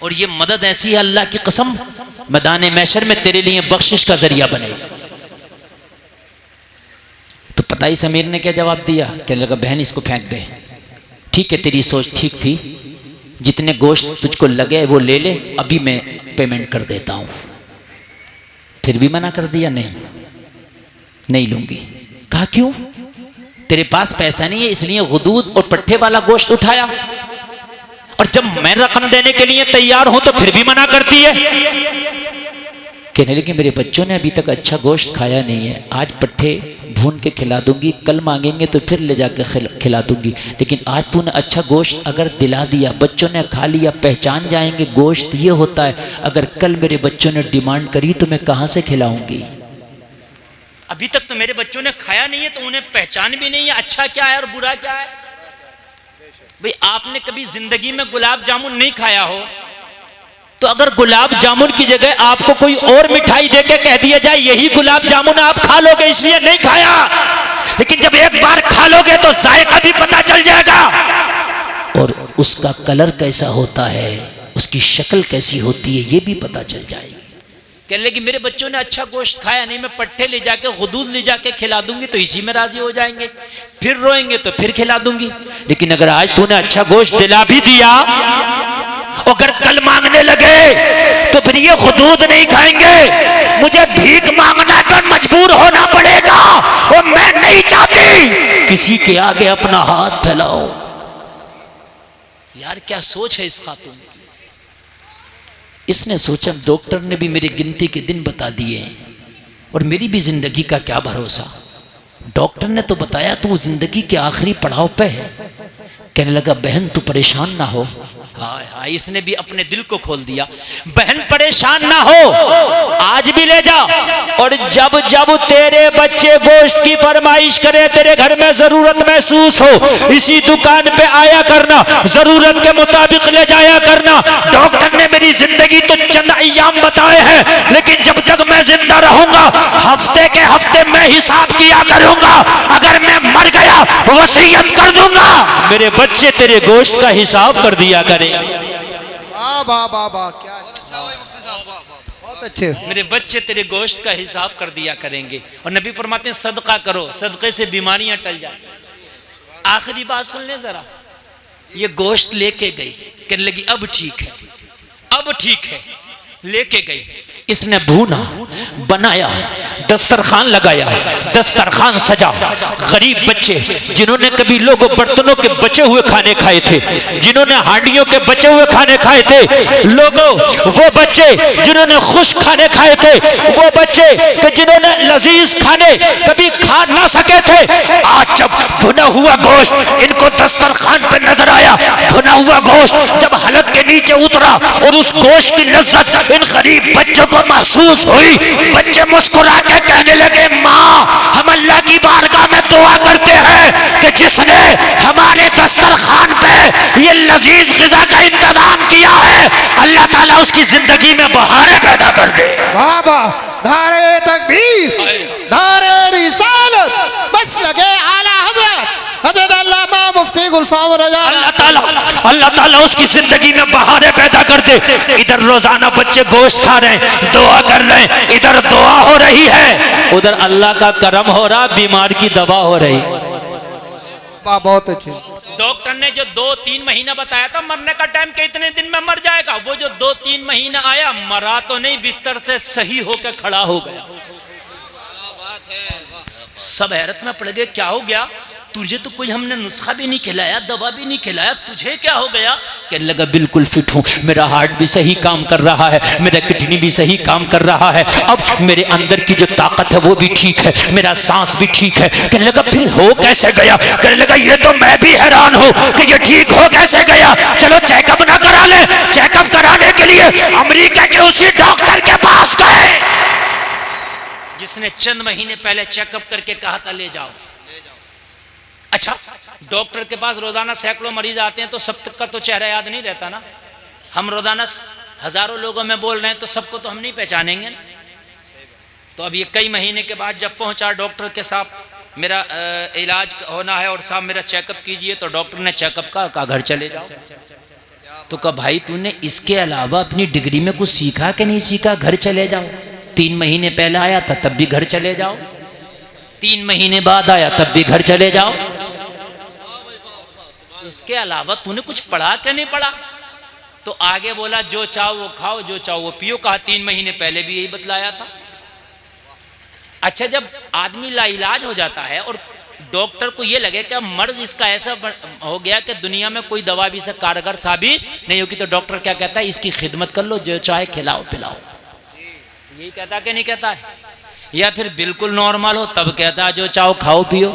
S1: और ये मदद ऐसी है, अल्लाह की कसम, मैदान महशर में तेरे लिए बख्शिश का जरिया बनेगा। तो पता ही समीर ने क्या जवाब दिया? कहने लगा, बहन इसको फेंक दे। ठीक है, तेरी सोच ठीक थी, जितने गोश्त तुझको लगे वो ले ले, अभी मैं पेमेंट कर देता हूं। फिर भी मना कर दिया, नहीं लूंगी। कहा क्यों? तेरे पास पैसा नहीं है इसलिए गुदूद और पट्ठे वाला गोश्त उठाया, और जब मैं रकम देने के लिए तैयार हूं तो फिर भी मना करती है। कहने लगे, मेरे बच्चों ने अभी तक अच्छा गोश्त खाया नहीं है, आज पट्ठे भून के खिला दूंगी, कल मांगेंगे तो फिर ले जाके खिला दूंगी, लेकिन आज तूने अच्छा गोश्त अगर दिला दिया, बच्चों ने खा लिया, पहचान जाएंगे गोश्त ये होता है। अगर कल मेरे बच्चों ने डिमांड करी तो मैं कहां से खिलाऊंगी? अभी तक तो मेरे बच्चों ने खाया नहीं है, तो उन्हें पहचान भी नहीं है अच्छा क्या है और बुरा क्या है। भाई आपने कभी जिंदगी में गुलाब जामुन नहीं खाया हो, तो अगर गुलाब जामुन की जगह आपको कोई और मिठाई देके कह दिया जाए यही गुलाब जामुन आप खा लोगे, इसलिए नहीं खाया, लेकिन जब एक बार खा लोगे तो जायका भी पता चल जाएगा, और उसका कलर कैसा होता है, उसकी शक्ल कैसी होती है, ये भी पता चल जाएगी। कहने लगी, मेरे बच्चों ने अच्छा गोश्त खाया नहीं, मैं पट्ठे ले जाके गुदूद ले जाके खिला दूंगी तो इसी में राजी हो जाएंगे, फिर रोएंगे तो फिर खिला दूंगी, लेकिन अगर आज तूने अच्छा गोश्त दिला भी दिया, अगर कल मांगने लगे तो फिर ये गुदूद नहीं खाएंगे, मुझे भीख मांगना पर मजबूर होना पड़ेगा, और मैं नहीं चाहती किसी के आगे अपना हाथ फैलाओ। यार क्या सोच है इस खातून की। इसने सोचा डॉक्टर ने भी मेरी गिनती के दिन बता दिए और मेरी भी जिंदगी का क्या भरोसा। डॉक्टर ने तो बताया तू जिंदगी के आखिरी पड़ाव पे है। कहने लगा, बहन तू परेशान ना हो। हाय हाय, इसने भी अपने दिल को खोल दिया। बहन परेशान ना हो, आज भी ले जा, और जब जब तेरे बच्चे गोश्त की फरमाइश करे, तेरे घर में जरूरत महसूस हो, इसी दुकान पे आया करना, जरूरत के मुताबिक ले जाया करना। डॉक्टर ने मेरी जिंदगी तो चंद अय्याम बताए हैं, लेकिन जब तक मैं जिंदा रहूंगा हफ्ते के हफ्ते मैं हिसाब किया करूंगा, अगर मैं मर गया वसीयत कर दूंगा मेरे बच्चे तेरे गोश्त का हिसाब कर दिया करें।
S2: वाह वाह वाह वाह, क्या
S3: अच्छा भाई मुफ्ती साहब, वाह वाह,
S2: बहुत अच्छे।
S1: मेरे बच्चे तेरे गोश्त का हिसाब कर दिया करेंगे। और नबी फरमाते हैं सदका करो, सदके से बीमारियां टल जाए। आखिरी बात सुन ले जरा, ये गोश्त लेके गई, कहने लगी अब ठीक है, अब ठीक है। लेके गई, इसने भूना, बनाया, दस्तरखान लगाया, दस्तरखान सजा। गरीब बच्चे जिन्होंने कभी लोगों बर्तनों के बचे हुए खाने खाए थे, जिन्होंने हांडियों के बचे हुए खाने खाए थे, लोगों वो बच्चे जिन्होंने खुश खाने खाए थे, वो बच्चे कि जिन्होंने लजीज खाने कभी खा ना सके थे, आज जब भुना हुआ गोश्त इनको दस्तरखान पे नजर आया, भुना हुआ गोश्त जब हलक के नीचे उतरा और उस गोश्त की लज्जत इन गरीब बच्चों को महसूस हुई, बच्चे मुस्कुरा के कहने लगे, माँ हम अल्लाह की बारगाह में दुआ करते हैं कि जिसने हमारे दस्तरखान पे ये लजीज ग़िज़ा का इंतजाम किया है, अल्लाह ताला उसकी जिंदगी में बहारें पैदा कर दे।
S2: वाह वाह, नारे तकबीर, नारे रिसालत, बस लगे आला हजरत हजरत अल्लामा मुफ्ती गुलफाम रज़ा,
S1: अल्लाह ताला उसकी जिंदगी में बहारें पैदा कर दे। इधर रोजाना बच्चे गोश्त खा रहे हैं, दुआ कर रहे हैं, इधर दुआ हो रही है, उधर अल्लाह का करम हो रहा, बीमार की दवा हो रही।
S2: वाह बहुत अच्छे।
S1: डॉक्टर ने जो 2-3 महीना बताया था मरने का टाइम के इतने दिन में मर जाएगा, वो जो 2-3 महीना आया, मरा तो नहीं, बिस्तर से सही होकर खड़ा हो गया। सब हैरत में पड़ गए, क्या हो गया? तुझे तो कोई हमने नुस्खा भी नहीं खिलाया, दवा भी नहीं खिलाया, तुझे क्या हो गया? कहने लगा बिल्कुल फिट हूँ, मेरा हार्ट भी सही काम कर रहा है, मेरा किडनी भी सही काम कर रहा है, अब मेरे अंदर की जो ताकत है वो भी ठीक है, मेरा सांस भी ठीक है। कहने लगा फिर हो कैसे गया? कहने लगा ये तो मैं भी हैरान हूँ कि ये ठीक हो कैसे गया। चलो चेकअप ना करा ले। चेकअप कराने के लिए अमेरिका के उसी डॉक्टर के पास गए जिसने चंद महीने पहले चेकअप करके कहा था ले जाओ। अच्छा, डॉक्टर के पास रोजाना सैकड़ों मरीज आते हैं तो सब तक का तो चेहरा याद नहीं रहता ना। हम रोजाना हजारों लोगों में बोल रहे हैं तो सबको तो हम नहीं पहचानेंगे। तो अब ये कई महीने के बाद जब पहुंचा डॉक्टर के साथ, मेरा इलाज होना है और साहब मेरा चेकअप कीजिए, तो डॉक्टर ने चेकअप कहा घर चले जाओ। तो कहा भाई तूने इसके अलावा अपनी डिग्री में कुछ सीखा कि नहीं सीखा? घर चले जाओ। 3 महीने पहले आया था तब भी घर चले जाओ, 3 महीने बाद आया तब भी घर चले जाओ। इसके अलावा तूने कुछ पढ़ा क्या नहीं पढ़ा? तो आगे बोला जो चाहो वो खाओ, जो चाहो वो पियो। कहा 3 महीने पहले भी यही बतलाया था। अच्छा, जब आदमी लाइलाज हो जाता है और डॉक्टर को ये लगे कि मर्ज इसका ऐसा हो गया कि दुनिया में कोई दवा भी से कारगर साबित नहीं होगी, तो डॉक्टर क्या कहता है? इसकी खिदमत कर लो, जो चाहे खिलाओ पिलाओ। यही कहता कि नहीं कहता है? या फिर बिल्कुल नॉर्मल हो तब कहता है जो चाहो खाओ पियो।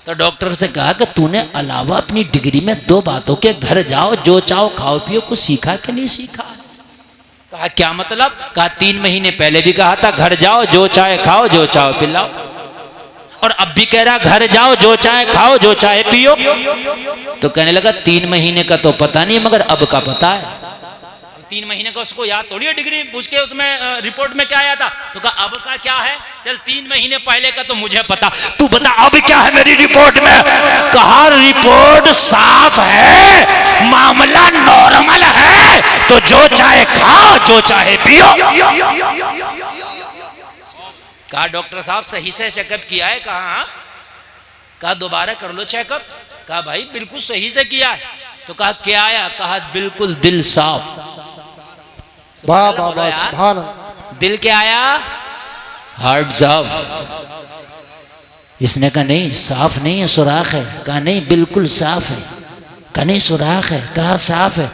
S1: तो डॉक्टर से कहा कि तूने अलावा अपनी डिग्री में 2 बातों के घर जाओ, जो चाहो खाओ पियो, कुछ सीखा कि नहीं सीखा? कहा क्या मतलब? कहा 3 महीने पहले भी कहा था घर जाओ, जो चाहे खाओ, जो चाहो पिलाओ, और अब भी कह रहा घर जाओ, जो चाहे खाओ, जो चाहे पियो। तो कहने लगा 3 महीने का तो पता नहीं, मगर अब का पता है। 3 महीने का उसको याद थोड़ी है डिग्री, उसके उसमें रिपोर्ट में क्या आया था? तो कहा अब का क्या है? चल 3 महीने पहले का तो मुझे पता, तू बता अब क्या है मेरी रिपोर्ट में? कहा रिपोर्ट साफ है, मामला नॉर्मल है, तो जो चाहे खाओ, जो चाहे पियो। कहा डॉक्टर साहब सही से चेकअप किया है? कहा दोबारा कर लो चेकअप। कहा भाई बिल्कुल सही से किया है। तो कहा क्या आया? कहा बिल्कुल दिल साफ।
S2: वाह वाह वाह सुभान अल्लाह।
S1: दिल क्या आया? हार्ट साफ। इसने कहा नहीं साफ नहीं है, सुराख है। कहा नहीं बिल्कुल साफ है। कहा नहीं सुराख है। कहा साफ है।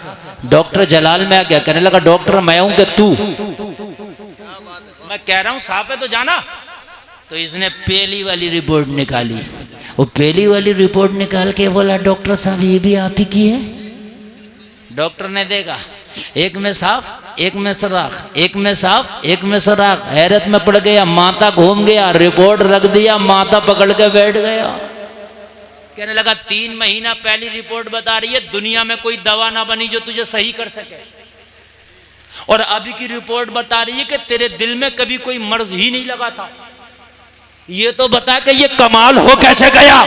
S1: डॉक्टर जलाल में आ गया, कहने लगा डॉक्टर मैं हूं कि तू? मैं कह रहा हूं साफ है तो जाना। तो इसने पहली वाली रिपोर्ट निकाली। वो पहली वाली रिपोर्ट निकाल के बोला डॉक्टर साहब ये भी आप ही की है। डॉक्टर ने देखा, एक में साफ, एक में सुराख, एक में साफ, एक में सुराख। हैरत में पड़ गया, माथा घूम गया, रिपोर्ट रख दिया, माथा पकड़ के बैठ गया। कहने लगा 3 महीना पहली रिपोर्ट बता रही है दुनिया में कोई दवा ना बनी जो तुझे सही कर सके, और अभी की रिपोर्ट बता रही है कि तेरे दिल में कभी कोई मर्ज ही नहीं लगा था। ये तो बता कि ये कमाल हो कैसे गया?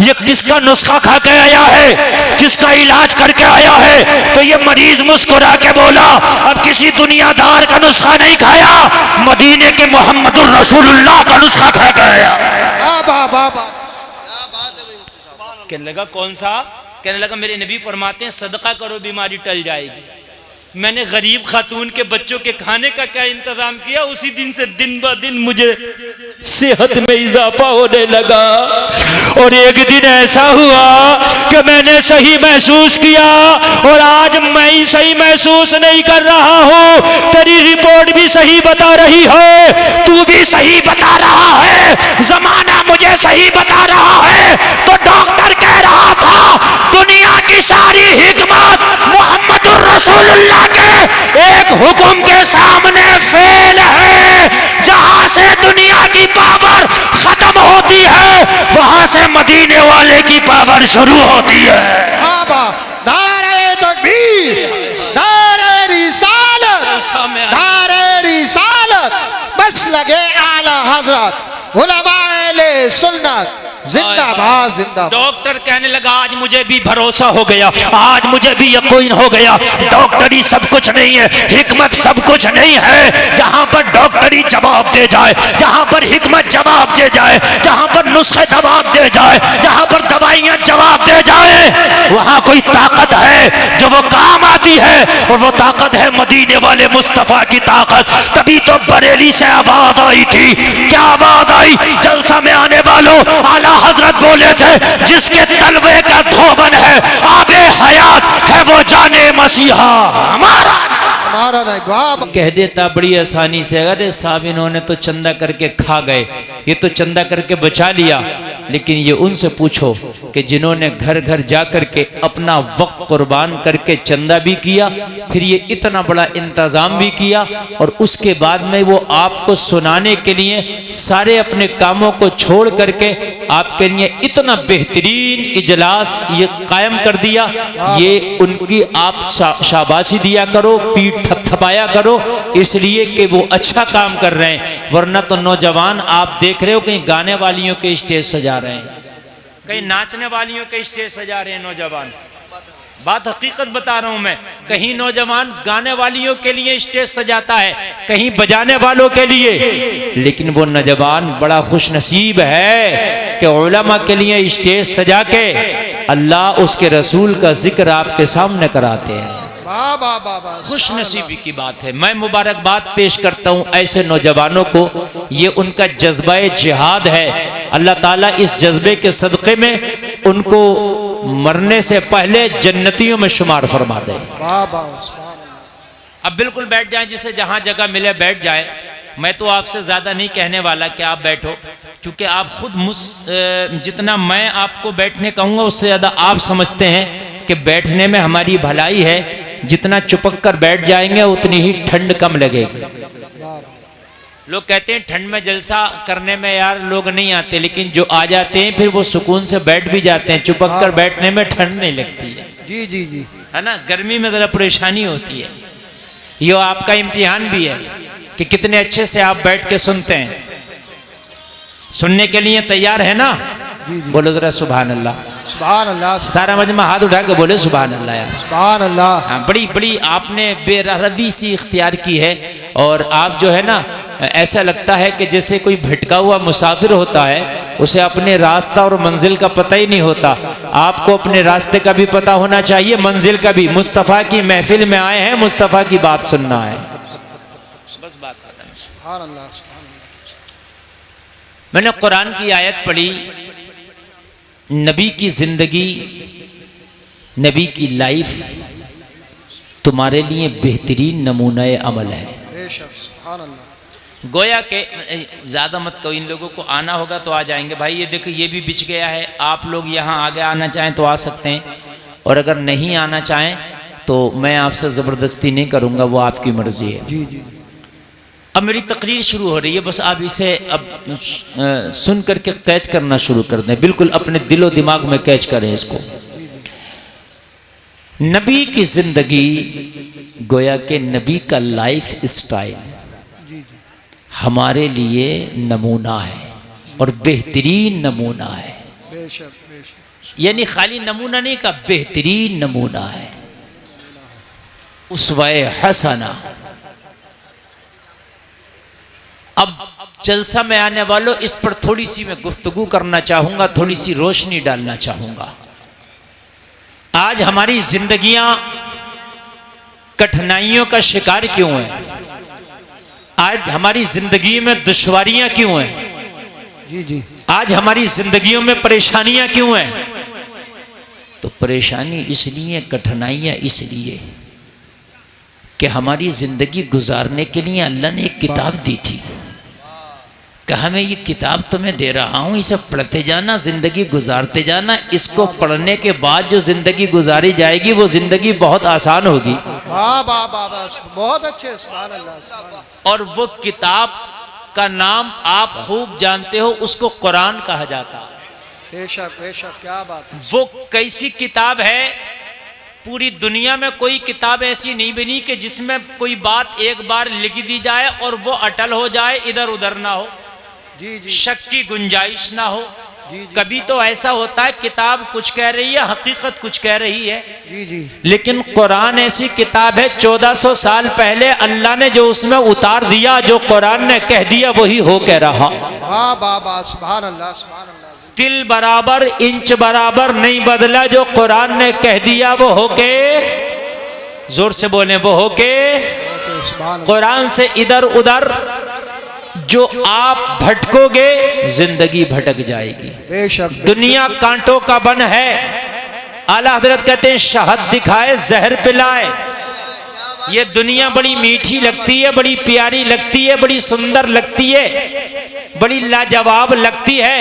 S1: ये किसका नुस्खा खा के आया है, किसका इलाज करके आया है? तो ये मरीज मुस्कुरा के बोला अब किसी दुनियादार का नुस्खा नहीं खाया, मदीने के मोहम्मदुर रसूलुल्लाह का नुस्खा खा के आया। कहने लगा कौन सा? कहने लगा मेरे नबी फरमाते हैं सदका करो बीमारी टल जाएगी। मैंने गरीब खातून के बच्चों के खाने का क्या इंतजाम किया, उसी दिन से दिन ब दिन मुझे सेहत में इजाफा होने लगा। और एक दिन ऐसा हुआ कि मैंने सही महसूस किया, और आज मैं ही सही महसूस नहीं कर रहा हूँ। तेरी रिपोर्ट भी सही बता रही है, तू भी सही बता रहा है, जमाना मुझे सही बता रहा है। तो डॉक्टर कह रहा था दुनिया की सारी हिकमत मोहम्मदुर रसूलुल्लाह के एक हुक्म के सामने फेल है। जहां से दुनिया की पावर खत्म होती है, वहां से मदीने वाले की पावर शुरू होती है।
S2: नारे तकबीर, नारे रिसालत, नारे रिसालत, बस लगे आला हजरत, उलमाए सुन्नत, जिंदाबाद जिंदाबाद।
S1: डॉक्टर कहने लगा आज मुझे भी भरोसा हो गया, आज मुझे भी यकीन हो गया, डॉक्टरी सब कुछ नहीं है, हिकमत सब कुछ नहीं है। जहां पर डॉक्टरी जवाब दे जाए, जहां पर हिकमत जवाब दे जाए, जहां पर नुस्खे जवाब दे जाए, जहां पर दवाइयां जवाब दे जाए, वहां कोई ताकत है जो वो काम आती है, और वो ताकत है मदीने वाले मुस्तफा की ताकत। तभी तो बरेली से आवाज आई थी, क्या आवाज आई? जलसा में आने वालों, आला हजरत बोले थे जिसके तलवे का धोबन है आबे हयात है वो जाने मसीहा हमारा
S2: नहीं। वाह
S1: कह देता बड़ी आसानी से, अरे साहब इन्होंने तो चंदा करके खा गए, ये तो चंदा करके बचा लिया। लेकिन ये उनसे पूछो कि जिन्होंने घर घर जा करके अपना वक्त कुर्बान करके चंदा भी किया, फिर ये इतना बड़ा इंतजाम भी किया, और उसके बाद में वो आपको सुनाने के लिए सारे अपने कामों को छोड़ करके आपके लिए इतना बेहतरीन इजलास ये कायम कर दिया। ये उनकी आप शाबाशी दिया करो, पीठ थपथपाया करो, इसलिए कि वो अच्छा काम कर रहे हैं। वरना तो नौजवान आप देख रहे हो कहीं गाने वालियों के स्टेज सजा रहे हैं, कहीं नाचने वालियों के स्टेज सजा रहे हैं नौजवान। बात हकीकत बता रहा हूं मैं, कहीं नौजवान गाने वालियों के लिए स्टेज सजाता है, कहीं बजाने वालों के लिए। लेकिन वो नौजवान बड़ा खुश नसीब है कि उलमा के लिए स्टेज सजा के अल्लाह उसके रसूल का जिक्र आपके सामने कराते हैं। खुश नसीबी की बात है। मैं मुबारकबाद पेश करता हूँ ऐसे नौजवानों को, ये उनका जज्बा जिहाद है। अल्लाह ताला इस जज्बे के सदक़े में उनको मरने से पहले जन्नतियों में शुमार फरमा दे। अब बिल्कुल बैठ जाएं, जिसे जहां जगह मिले बैठ जाए। मैं तो आपसे ज्यादा नहीं कहने वाला कि आप बैठो, क्योंकि आप खुद जितना मैं आपको बैठने कहूँगा उससे ज्यादा आप समझते हैं कि बैठने में हमारी भलाई है। जितना चुपक कर बैठ जाएंगे उतनी ही ठंड कम लगेगी। लोग कहते हैं ठंड में जलसा करने में यार लोग नहीं आते, लेकिन जो आ जाते हैं फिर वो सुकून से बैठ भी जाते हैं। चुपक कर बैठने में ठंड नहीं लगती है।
S2: जी जी जी,
S1: है ना, गर्मी में जरा परेशानी होती है। ये आपका इम्तिहान भी है कि कितने अच्छे से आप बैठ के सुनते हैं। सुनने के लिए तैयार है ना? बोलो जरा सुभान अल्लाह।
S2: सुभान अल्लाह।
S1: सारा मजमा हाथ उठा के बोले सुभान अल्लाह यार।
S2: सुभान अल्लाह।
S1: हाँ, बड़ी बड़ी आपने बेरहवी सी इख्तियार की है। और आप जो है ना, ऐसा लगता है कि जैसे कोई भटका हुआ मुसाफिर होता है, उसे अपने रास्ता और मंजिल का पता ही नहीं होता। आपको अपने रास्ते का भी पता होना चाहिए, मंजिल का भी। मुस्तफ़ा की महफिल में आए हैं, मुस्तफ़ा की बात सुनना है, बस बात खत्म।
S2: सुभान अल्लाह।
S1: मैंने कुरान की आयत पढ़ी, नबी की जिंदगी, नबी की लाइफ तुम्हारे लिए बेहतरीन नमूना अमल है।
S2: सुभान अल्लाह।
S1: गोया के ज़्यादा मत कहो, इन लोगों को आना होगा तो आ जाएंगे। भाई ये देखो, ये भी बिछ गया है। आप लोग यहाँ आगे आना चाहें तो आ सकते हैं, और अगर नहीं आना चाहें तो मैं आपसे ज़बरदस्ती नहीं करूँगा, वो आपकी मर्ज़ी है।
S2: जी जी।
S1: अब मेरी तकरीर शुरू हो रही है, बस आप इसे अब सुन करके कैच करना शुरू कर दें। बिल्कुल अपने दिलो दिमाग में कैच करें इसको। नबी की जिंदगी, गोया के नबी का लाइफ स्टाइल हमारे लिए नमूना है, और बेहतरीन नमूना है।
S2: बेशक बेशक।
S1: यानी खाली नमूना नहीं का, बेहतरीन नमूना है, उसवाए हसना। अब जलसा में आने वालों, इस पर थोड़ी सी मैं गुफ्तगू करना चाहूंगा, थोड़ी सी रोशनी डालना चाहूंगा। आज हमारी जिंदगियां कठिनाइयों का शिकार क्यों हैं? आज हमारी जिंदगी में दुश्वारियां क्यों हैं?
S2: जी जी।
S1: आज हमारी जिंदगियों में परेशानियां क्यों हैं? तो परेशानी इसलिए, कठिनाइयां इसलिए कि हमारी जिंदगी गुजारने के लिए अल्लाह ने एक किताब दी थी कि हमें ये किताब तुम्हें दे रहा हूँ, इसे पढ़ते जाना, जिंदगी गुजारते जाना। इसको पढ़ने के बाद जो जिंदगी गुजारी जाएगी वो जिंदगी बहुत आसान होगी।
S2: वाह वाह वाह, बहुत अच्छे। सुभान अल्लाह।
S1: और वो किताब का नाम आप खूब जानते हो, उसको कुरान कहा जाता है।
S2: बेशक बेशक, क्या बात है।
S1: वो कैसी किताब है? पूरी दुनिया में कोई किताब ऐसी नहीं बनी कि जिसमें कोई बात एक बार लिख दी जाए और वो अटल हो जाए, इधर उधर ना हो,
S2: जी जी।
S1: शक की गुंजाइश ना हो, कभी तो ऐसा होता है किताब कुछ कह रही है, हकीकत कुछ कह रही है।
S2: जी जी
S1: लेकिन कुरान ऐसी किताब है 1400 साल पहले अल्लाह ने जो उसमें उतार दिया, जो कुरान ने कह दिया वही हो कह रहा।
S2: वाह वाह वाह, सुभान अल्लाह सुभान अल्लाह।
S1: तिल बराबर इंच बराबर नहीं बदला, जो कुरान ने कह दिया वो हो के, जोर से बोले, वो हो के।
S2: सुभान अल्लाह।
S1: कुरान से इधर उधर जो आप भटकोगे जिंदगी भटक जाएगी।
S2: बेशक
S1: दुनिया कांटों का बन है। आला हजरत कहते हैं शहद दिखाए जहर पिलाए। ये दुनिया बड़ी मीठी लगती है, बड़ी प्यारी लगती है, बड़ी सुंदर लगती है, बड़ी लाजवाब लगती है,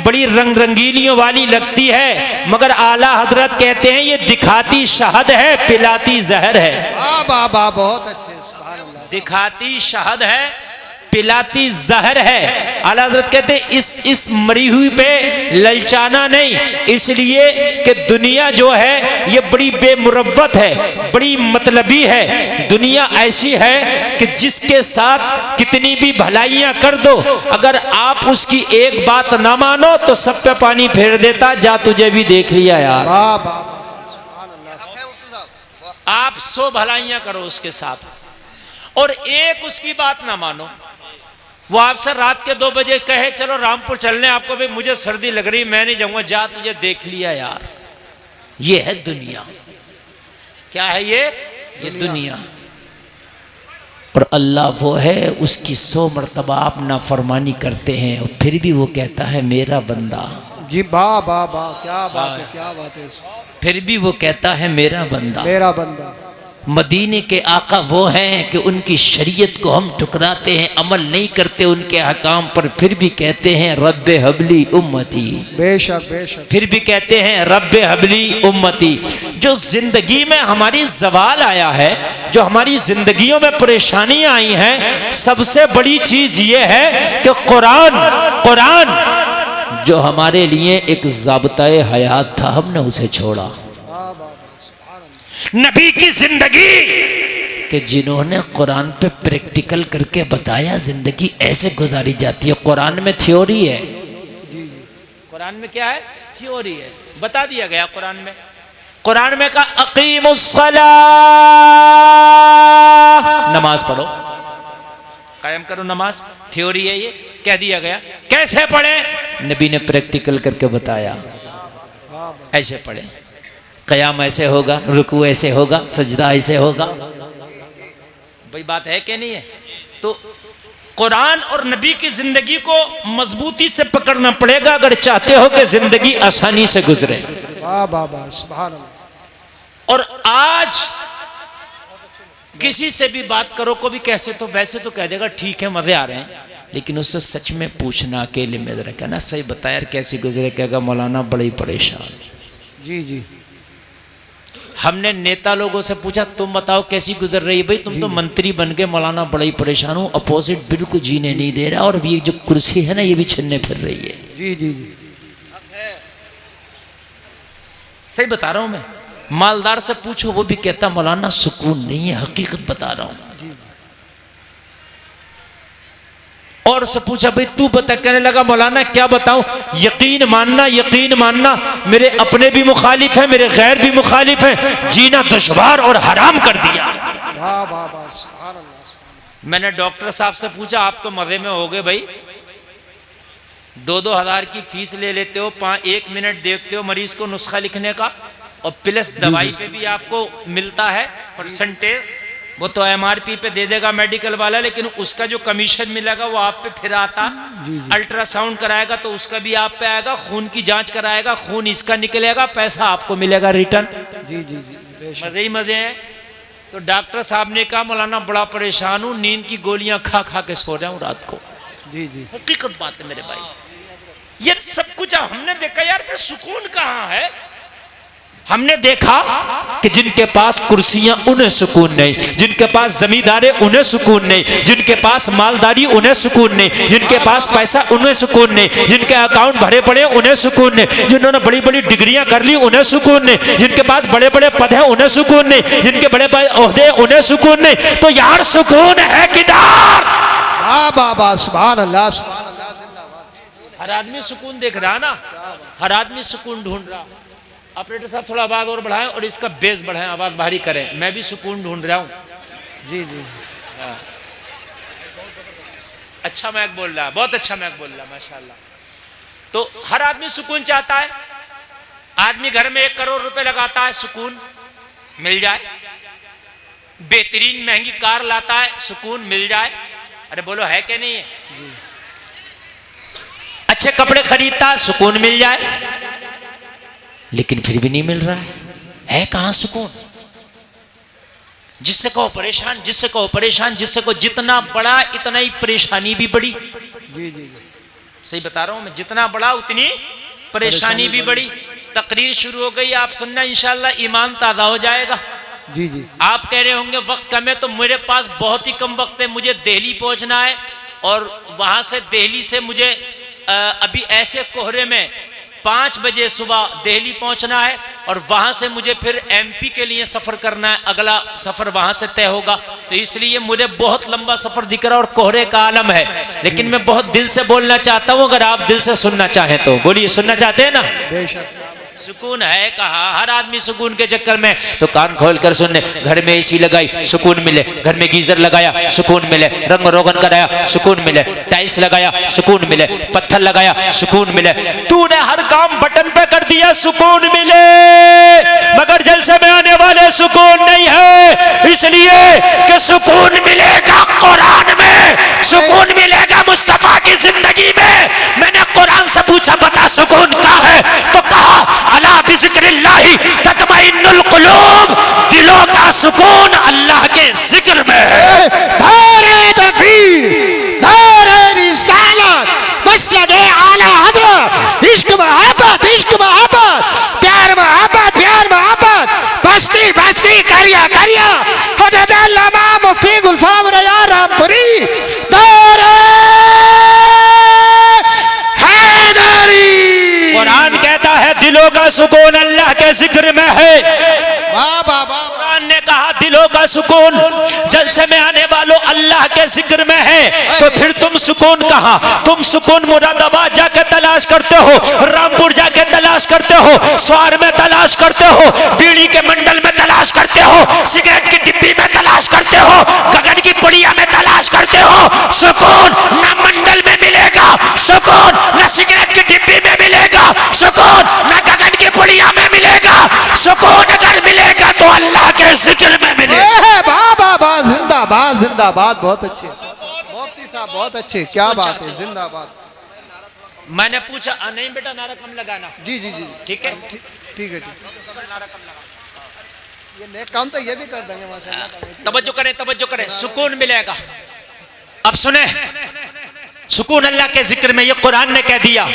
S1: बड़ी रंग रंगीलियों वाली लगती है, मगर आला हजरत कहते हैं ये दिखाती शहद है, पिलाती जहर है।
S2: वाह वाह वाह, बहुत अच्छे, सुभान अल्लाह।
S1: दिखाती शहद है, पिलाती जहर है। आला हज़रत कहते इस मरी हुई पे ललचाना नहीं, इसलिए कि दुनिया जो है ये बड़ी बेमुरव्वत है, बड़ी मतलबी है। दुनिया ऐसी है कि जिसके साथ कितनी भी भलाइयां कर दो, अगर आप उसकी एक बात ना मानो तो सब पे पानी फेर देता। जा तुझे भी देख लिया यार।
S2: वाह वाह, सुभान अल्लाह।
S1: आप 100 भलाइयां करो उसके साथ और एक उसकी बात ना मानो, वो आपसे रात के 2 बजे कहे चलो रामपुर चलने, आपको भी मुझे सर्दी लग रही मैं नहीं जाऊंगा, जा तुझे देख लिया यार। ये है दुनिया। क्या है ये दुनिया। और अल्लाह वो है उसकी 100 मर्तबा आप नाफरमानी करते हैं और फिर भी वो कहता है मेरा बंदा।
S2: जी वाह वाह वाह, क्या बात है, क्या बात है।
S1: फिर भी वो कहता है मेरा बंदा,
S2: मेरा बंदा।
S1: मदीने के आका वो हैं कि उनकी शरीयत को हम ठुकराते हैं, अमल नहीं करते उनके अहकाम पर, फिर भी कहते हैं रब्बे हबली उम्मती।
S2: बेशक बेशक।
S1: फिर भी कहते हैं रब्बे हबली उम्मती। जो जिंदगी में हमारी जवाल आया है, जो हमारी जिंदगियों में परेशानियां आई हैं, सबसे बड़ी चीज ये है कि कुरान जो हमारे लिए एक ज़ाब्ता-ए हयात था, हमने उसे छोड़ा। नबी की जिंदगी कि जिन्होंने कुरान पे प्रैक्टिकल करके बताया जिंदगी ऐसे गुजारी जाती है। कुरान में थ्योरी है, कुरान में क्या है? थ्योरी है, बता दिया गया कुरान में। कुरान में कहा अकीमुस्सलाह, नमाज पढ़ो, कायम करो नमाज, थ्योरी है ये, कह दिया गया। कैसे पढ़े? नबी ने प्रैक्टिकल करके बताया, ऐसे पढ़े, क़याम ऐसे होगा, रुकू ऐसे होगा, सजदा ऐसे होगा। भाई बात है कि नहीं है? तो कुरान और नबी की जिंदगी को मजबूती से पकड़ना पड़ेगा अगर चाहते हो कि जिंदगी आसानी से गुजरे।
S2: वाह वाह वाह, सुभान अल्लाह।
S1: और आज किसी से भी बात करो, को भी कैसे तो वैसे तो कह देगा ठीक है मजे आ रहे हैं, लेकिन उससे सच में पूछना अकेले में जरा, कहना सही बता यार कैसे गुजरे, कहेगा मौलाना बड़ी परेशान।
S2: जी जी।
S1: हमने नेता लोगों से पूछा तुम बताओ कैसी गुजर रही है? भाई तुम तो मंत्री बन गए, मौलाना बड़ा ही परेशान हूँ, अपोजिट बिल्कुल जीने नहीं दे रहा, और ये जो कुर्सी है ना ये भी छिनने फिर रही है।
S2: जी जी जी,
S1: सही बता रहा हूँ मैं। मालदार से पूछो वो भी कहता मौलाना सुकून नहीं है, हकीकत बता रहा हूँ। और से पूछा भाई तू बता, कहने लगा मौलाना क्या बताऊं, यकीन मानना, मेरे अपने भी मुखालिफ है, मेरे गैर भी मुखालिफ है, जीना दुश्वार और हराम कर दिया।
S2: वाह वाह वाह, सुभान अल्लाह।
S1: मैंने डॉक्टर साहब से पूछा आप तो मजे में हो गए भाई, 2-2 हज़ार की फीस ले लेते हो, 1 मिनट देखते हो मरीज को नुस्खा लिखने का, और प्लस दवाई पे भी आपको मिलता है परसेंटेज, वो तो MRP पे दे देगा मेडिकल वाला, लेकिन उसका जो कमीशन मिलेगा वो आप पे फिर आता। अल्ट्रासाउंड कराएगा तो उसका भी आप पे आएगा, खून की जांच कराएगा, खून इसका निकलेगा, पैसा आपको मिलेगा रिटर्न।
S2: जी जी जी,
S1: मजे ही मजे हैं। तो डॉक्टर साहब ने कहा मौलाना बड़ा परेशान हूँ, नींद की गोलियां खा खा के सो रहा हूँ रात को।
S2: जी जी,
S1: हकीकत बात है मेरे भाई। ये सब कुछ हमने देखा यार, फिर सुकून कहाँ है? हमने देखा कि जिनके पास कुर्सियां उन्हें सुकून नहीं, जिनके पास जमींदारे उन्हें सुकून नहीं, जिनके पास मालदारी उन्हें सुकून नहीं, जिनके पास पैसा उन्हें सुकून नहीं, जिनके अकाउंट भरे पड़े उन्हें सुकून नहीं, जिन्होंने बड़ी बड़ी डिग्रियां कर ली उन्हें सुकून नहीं, जिनके पास बड़े बड़े पद हैं उन्हें सुकून नहीं, जिनके बड़े बड़े ओहदे उन्हें सुकून नहीं। तो यार सुकून है किधर?
S2: वाह वाह वाह, सुभान अल्लाह, सुभान अल्लाह,
S1: हर आदमी सुकून देख रहा ना, हर आदमी सुकून ढूंढ रहा। ऑपरेटर साहब थोड़ा आवाज और बढ़ाएं और इसका बेस बढ़ाएं, आवाज भारी करें। मैं भी सुकून ढूंढ रहा हूं।
S2: जी जी
S1: हाँ। अच्छा मैक बोल रहा है, बहुत अच्छा मैक बोल रहा है, माशाल्लाह। तो हर आदमी सुकून चाहता है। आदमी घर में 1 करोड़ रुपए लगाता है, सुकून मिल जाए। बेहतरीन महंगी कार लाता है, सुकून मिल जाए। अरे बोलो है कि नहीं है? अच्छे कपड़े खरीदता है, सुकून मिल जाए। लेकिन फिर भी नहीं मिल रहा है कहां सुकून? जिससे कहो परेशान, जिससे कहो परेशान, जिससे कहो जितना बड़ा इतना ही परेशानी भी बड़ी।
S2: जी जी
S1: सही बता रहा हूं मैं, जितना बड़ा उतनी परेशानी भी बड़ी। तकरीर शुरू हो गई, आप सुनना, इंशाल्लाह ईमान ताजा हो जाएगा।
S2: जी जी
S1: आप कह रहे होंगे वक्त कम है, तो मेरे पास बहुत ही कम वक्त है। मुझे दिल्ली पहुंचना है और वहां से दिल्ली से मुझे अभी ऐसे कोहरे में 5 बजे सुबह दिल्ली पहुंचना है और वहां से मुझे फिर एमपी के लिए सफर करना है। अगला सफर वहां से तय होगा, तो इसलिए मुझे बहुत लंबा सफर दिख रहा है और कोहरे का आलम है। लेकिन मैं बहुत दिल से बोलना चाहता हूं, अगर आप दिल से सुनना चाहें तो बोलिए। सुनना चाहते हैं ना?
S2: बेशक।
S1: सुकून है कहाँ? हर आदमी सुकून के चक्कर में तो कान खोल कर सुनने। घर में एसी लगाई, सुकून मिले। घर में गीजर लगाया, सुकून मिले। रंग रोगन कराया, सुकून मिले। टाइल्स लगाया, सुकून मिले। पत्थर लगाया, सुकून मिले। तूने हर काम बटन पे कर दिया, सुकून मिले। मगर जलसे में आने वाले सुकून नहीं है, इसलिए कि सुकून मिलेगा कुरान में, सुकून मिलेगा मुस्तफा की जिंदगी में। मैंने कुरान से पूछा, बता सुकून कहाँ है? तो कहा अला बिज़िक्रिल्लाहि तत्मइन्नुल कुलूब, दिलों का सुकून अल्लाह के जिक्र में है।
S2: धारे तकबीर, धारे रिसालत, मसलके आला हज़रत, इश्क मोहब्बत, इश्क मोहब्बत, प्यार मोहब्बत, प्यार मोहब्बत, बस्ती बस्ती करिया करिया, हज़रत अल्लामा मुफ्ती गुलफाम रज़ा रामपुरी, धारे हैदरी।
S1: कुरान कहता है दिलों का सुकून अल्लाह के जिक्र में है।
S2: वाह वाह वाह।
S1: कुरान ने कहा दिलों का सुकून जलसे में आने वालों अल्लाह के जिक्र में है। तो फिर तुम सुकून कहाँ? तुम सुकून मुरादाबाद जाके तलाश करते हो, रामपुर जाके तलाश करते हो, स्वार में तलाश करते हो, बीड़ी के मंडल में तलाश करते हो, सिगरेट की डिब्बी में तलाश करते हो, गगन की पुड़िया में तलाश करते हो। सुकून न मंडल में मिलेगा, सुकून न सिगरेट की डिब्बी में मिलेगा, सुकून न गगन की पुड़िया में मिलेगा। सुकून अगर मिलेगा तो अल्लाह के जिक्र में मिलेगा।
S2: वाह वाह, जिंदाबाद जिंदाबाद। बहुत अच्छे मुफ्ती साहब, बहुत अच्छे। क्या बात है, जिंदाबाद।
S1: मैंने पूछा नहीं बेटा, नारा कम लगाना।
S2: जी जी जी,
S1: ठीक है,
S2: ठीक है। ये नेक काम तो ये भी कर देंगे माशाल्लाह।
S1: तवज्जो करें, तवज्जो करें। सुकून मिलेगा। अब सुने, सुकून अल्लाह के जिक्र में, ये कुरान ने कह दिया।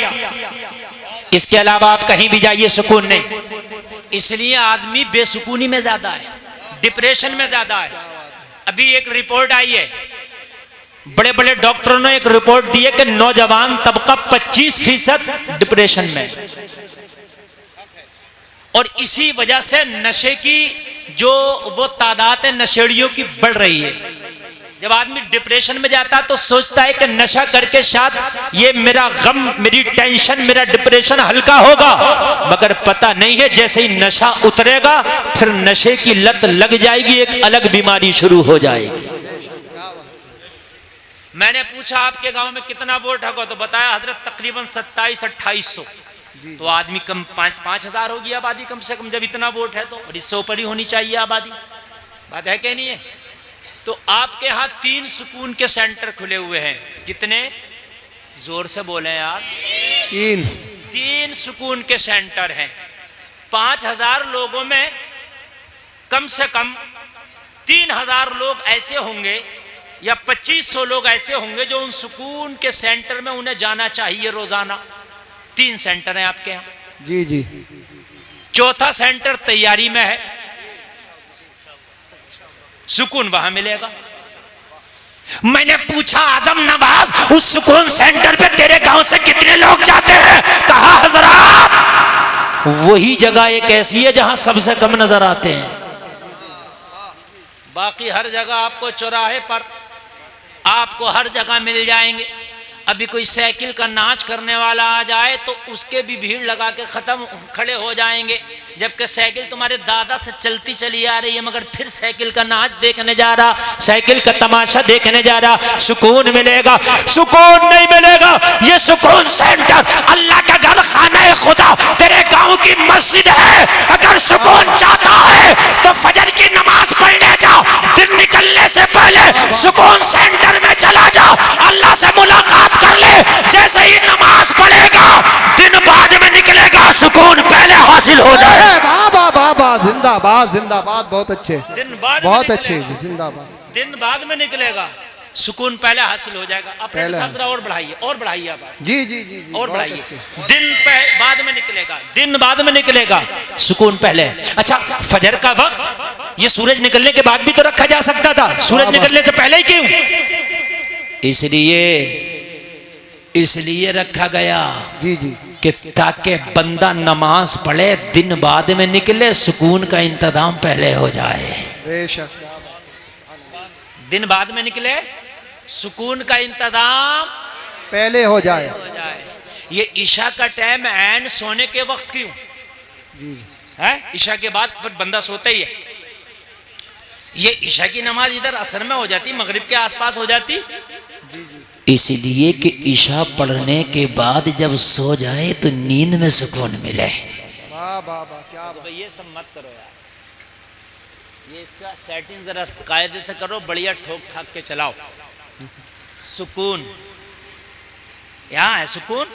S1: इसके अलावा आप कहीं भी जाइए सुकून नहीं। इसलिए आदमी बेसुकूनी में ज्यादा है, डिप्रेशन में ज्यादा है। अभी एक रिपोर्ट आई है, बड़े बड़े डॉक्टरों ने एक रिपोर्ट दी है कि नौजवान तबका 25% डिप्रेशन में। और इसी वजह से नशे की जो वो तादाद है नशेड़ियों की बढ़ रही है। जब आदमी डिप्रेशन में जाता है तो सोचता है कि नशा करके शायद ये मेरा गम, मेरी टेंशन, मेरा डिप्रेशन हल्का होगा। मगर पता नहीं है जैसे ही नशा उतरेगा फिर नशे की लत लग जाएगी, एक अलग बीमारी शुरू हो जाएगी। मैंने पूछा आपके गांव में कितना वोट होगा, तो बताया हजरत तकरीबन 2700-2800। तो आदमी कम 5,000 होगी आबादी कम से कम, जब इतना वोट है तो। और इससे ऊपर ही होनी चाहिए आबादी। बात है कि नहीं है? तो आपके यहाँ 3 सुकून के सेंटर खुले हुए हैं। कितने? जोर से बोले यार। 3 सुकून के सेंटर हैं। 5,000 लोगों में कम से कम 3,000 लोग ऐसे होंगे या 2,500 लोग ऐसे होंगे जो उन सुकून के सेंटर में उन्हें जाना चाहिए रोजाना। 3 सेंटर हैं आपके यहाँ।
S2: जी जी।
S1: चौथा सेंटर तैयारी में है, सुकून वहां मिलेगा। मैंने पूछा आजम नवाज, उस सुकून सेंटर पे तेरे गांव से कितने लोग जाते हैं? कहा हजरात वही जगह एक ऐसी है जहां सबसे कम नजर आते हैं। बाकी हर जगह आपको चौराहे पर, आपको हर जगह मिल जाएंगे। अभी कोई साइकिल का नाच करने वाला आ जाए तो उसके भी भीड़ लगा के खत्म खड़े हो जाएंगे, जबकि साइकिल तुम्हारे दादा से चलती चली आ रही है, मगर फिर साइकिल का नाच देखने जा रहा, साइकिल का तमाशा देखने जा रहा। सुकून मिलेगा? सुकून नहीं मिलेगा। ये सुकून सेंटर अल्लाह का घर खाना खुदा तेरे गांव की मस्जिद है। अगर सुकून चाहता है तो फजर की नमाज पढ़ने जा, दिन निकलने से पहले सुकून सेंटर में चला जा, अल्लाह से मुलाकात कर ले। जैसे ही नमाज पढ़ेगा दिन बाद में निकलेगा, सुकून पहले हासिल हो जाए।
S2: बाबा बाबा जिंदाबाद जिंदाबाद, बहुत अच्छे,
S1: दिन बाद
S2: बहुत अच्छे, जिंदाबाद।
S1: दिन बाद में निकलेगा, सुकून पहले हासिल हो जाएगा। अब
S2: पहले
S1: और बढ़ाइए, और बढ़ाइए आवाज,
S2: जी जी जी, जी
S1: और
S2: बहुत
S1: बढ़ाइए।
S2: अच्छे।
S1: दिन बाद में निकलेगा, दिन बाद में निकलेगा, सुकून पहले। अच्छा, फजर का वक्त ये सूरज निकलने के बाद भी तो रखा जा सकता था, सूरज निकलने से पहले ही क्यों? इसलिए रखा गया
S2: जी जी,
S1: कि ताकि बंदा नमाज पढ़े, दिन बाद में निकले, सुकून का इंतजाम पहले हो जाए।
S2: बेशक,
S1: दिन बाद में निकले, सुकून का इंतजाम
S2: पहले हो जाए।
S1: ये ईशा का टाइम एंड सोने के वक्त क्यों है? ईशा के बाद फिर बंदा सोता ही है। ये ईशा की नमाज इधर असर में हो जाती, मगरिब के आसपास हो जाती, इसलिए कि ईशा पढ़ने के बाद जब सो जाए तो नींद में सुकून मिले।
S2: वाह वाह वाह, क्या बात।
S1: ये सब मत करो यार, ये इसका सेटिंग जरा कायदे से करो, बढ़िया ठोक ठाक के चलाओ। सुकून यहाँ है, सुकून।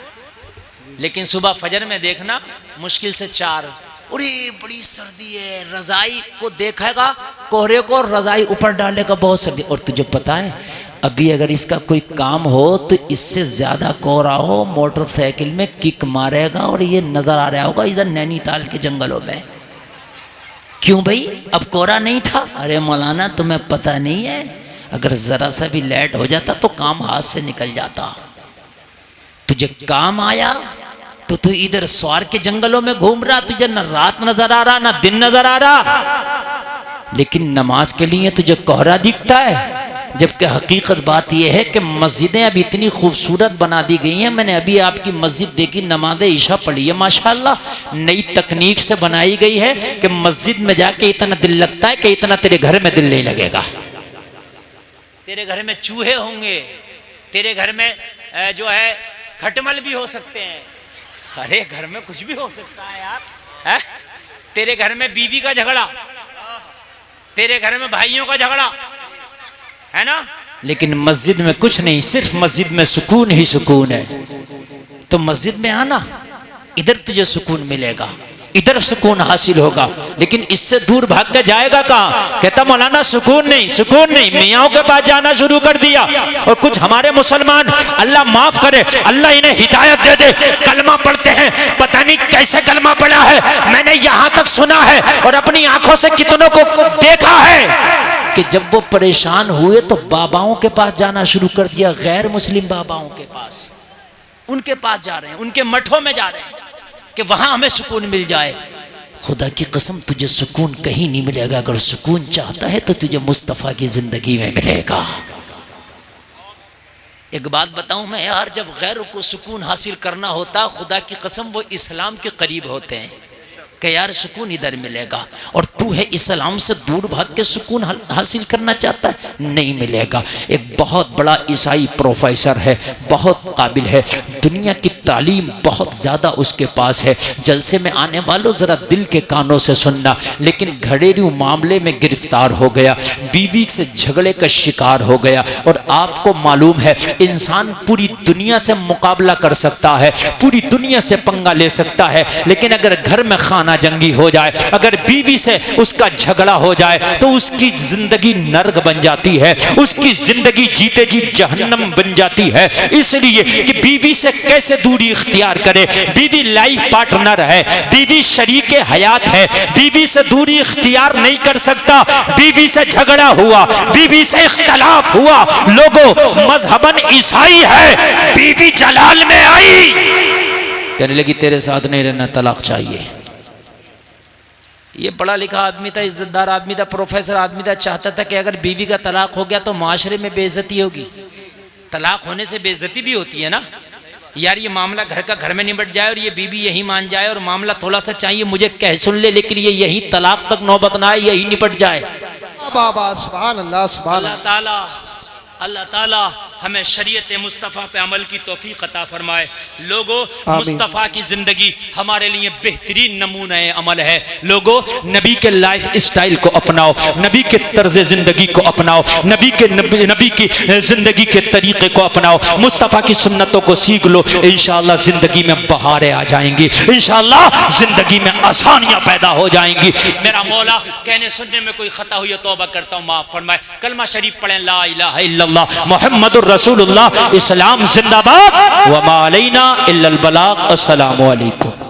S1: लेकिन सुबह फजर में देखना मुश्किल से 4, अरे बड़ी सर्दी है, रजाई को देखेगा कोहरे को, रजाई ऊपर डालेगा, बहुत सर्दी। और तुझे पता है अभी अगर इसका कोई काम हो तो इससे ज्यादा कोहरा हो, मोटरसाइकिल में किक मारेगा और ये नजर आ रहा होगा इधर नैनीताल के जंगलों में। क्यों भाई, अब कोहरा नहीं था? अरे मौलाना तुम्हें पता नहीं है, अगर जरा सा भी लेट हो जाता तो काम हाथ से निकल जाता। तुझे काम आया तो तू इधर स्वार के जंगलों में घूम रहा, तुझे न रात नजर आ रहा ना दिन नजर आ रहा, लेकिन नमाज के लिए तुझे कोहरा दिखता है। जबकि हकीकत बात यह है कि मस्जिदें अब इतनी खूबसूरत बना दी गई हैं। मैंने अभी आपकी मस्जिद देखी, नमाज ईशा पढ़ी है, माशाल्लाह नई तकनीक से बनाई गई है कि मस्जिद में जाके इतना दिल लगता है कि इतना तेरे घर में दिल नहीं लगेगा। तेरे घर में चूहे होंगे, तेरे घर में जो है खटमल भी हो सकते हैं, अरे घर में कुछ भी हो सकता है यार, है? तेरे घर में बीवी का झगड़ा, तेरे घर में भाइयों का झगड़ा, है ना? लेकिन मस्जिद में कुछ नहीं, सिर्फ मस्जिद में सुकून ही सुकून है। तो मस्जिद में आना, इधर तुझे सुकून मिलेगा, इधर सुकून हासिल होगा। लेकिन इससे दूर भाग कर जाएगा कहाँ? कहता मौलाना सुकून नहीं, सुकून नहीं, मियाँओं के पास जाना शुरू कर दिया। और कुछ हमारे मुसलमान, अल्लाह माफ करे, अल्लाह इन्हें हिदायत दे दे, कलमा पढ़ते हैं, पता नहीं कैसे कलमा पढ़ा है, मैंने यहाँ तक सुना है और अपनी आंखों से कितनों को देखा है कि जब वो परेशान हुए तो बाबाओं के पास जाना शुरू कर दिया, गैर मुस्लिम बाबाओं के पास, उनके पास जा रहे हैं, उनके मठों में जा रहे हैं कि वहां हमें सुकून मिल जाए। खुदा की कसम तुझे सुकून कहीं नहीं मिलेगा। अगर सुकून चाहता है तो तुझे मुस्तफ़ा की जिंदगी में मिलेगा। एक बात बताऊं मैं यार, जब गैरों को सुकून हासिल करना होता, खुदा की कसम वो इस्लाम के करीब होते हैं कि यार सुकून इधर मिलेगा, और तू है इस्लाम से दूर भाग के सुकून हासिल करना चाहता है, नहीं मिलेगा। एक बहुत बड़ा ईसाई प्रोफेसर है, बहुत काबिल है, दुनिया की तालीम बहुत ज़्यादा उसके पास है। जलसे में आने वालों ज़रा दिल के कानों से सुनना, लेकिन घरेलू मामले में गिरफ्तार हो गया, बीवी से झगड़े का शिकार हो गया। और आपको मालूम है इंसान पूरी दुनिया से मुकाबला कर सकता है, पूरी दुनिया से पंगा ले सकता है, लेकिन अगर घर में खाना जंगी हो जाए, अगर बीवी से उसका झगड़ा हो जाए तो उसकी जिंदगी नर्क बन जाती है, उसकी जिंदगी जीते जी जहन्नम बन जाती है। इसलिए कि बीवी से कैसे दूरी इख्तियार करे, बीवी लाइफ पार्टनर है, बीवी शरीक हयात है, बीवी से दूरी इख्तियार नहीं कर सकता। बीवी से झगड़ा हुआ, बीवी से इख्तलाफ हुआ, लोगों मजहबन ईसाई है, बीवी जलाल में आई, कहने लगी तेरे साथ नहीं रहना, तलाक चाहिए। ये पढ़ा लिखा आदमी था, इज्जतदार आदमी था, प्रोफेसर आदमी था, चाहता था कि अगर बीवी का तलाक हो गया तो माशरे में बेइज्जती होगी, तलाक होने से बेइज्जती भी होती है ना यार। ये मामला घर का घर में निपट जाए और ये बीबी यही मान जाए और मामला थोड़ा सा चाहिए मुझे कह सुन ले, लेकिन ये यही तलाक तक नौबत ना आए, यही निपट जाए।
S2: बाबा सुभान अल्लाह सुभान
S1: अल्लाह ताला हमें शरीयत मुस्तफ़ा पे अमल की तौफीक अता फरमाए। लोगों, मुस्तफ़ा की ज़िंदगी हमारे लिए बेहतरीन नमूना अमल है। लोगों, नबी के लाइफ स्टाइल को अपनाओ, नबी के तर्ज ज़िंदगी को अपनाओ, नबी की ज़िंदगी के तरीक़े को अपनाओ, मुस्तफ़ा की सुन्नतों को सीख लो। इंशाअल्लाह ज़िंदगी में बहारें आ जाएंगी, इंशाअल्लाह ज़िंदगी में आसानियाँ पैदा हो जाएंगी। मेरा मौला कहने सुनने में कोई ख़ता हुई तौबा करता हूँ, माफ़ फरमाए। कलमा शरीफ पढ़ें, ला इलाहा इल्लल्लाह मुहम्मदुर रसूलुल्लाह, इस्लाम जिंदाबाद, व मा अलैना इल्लल बलाग। अस्सलामु अलैकुम।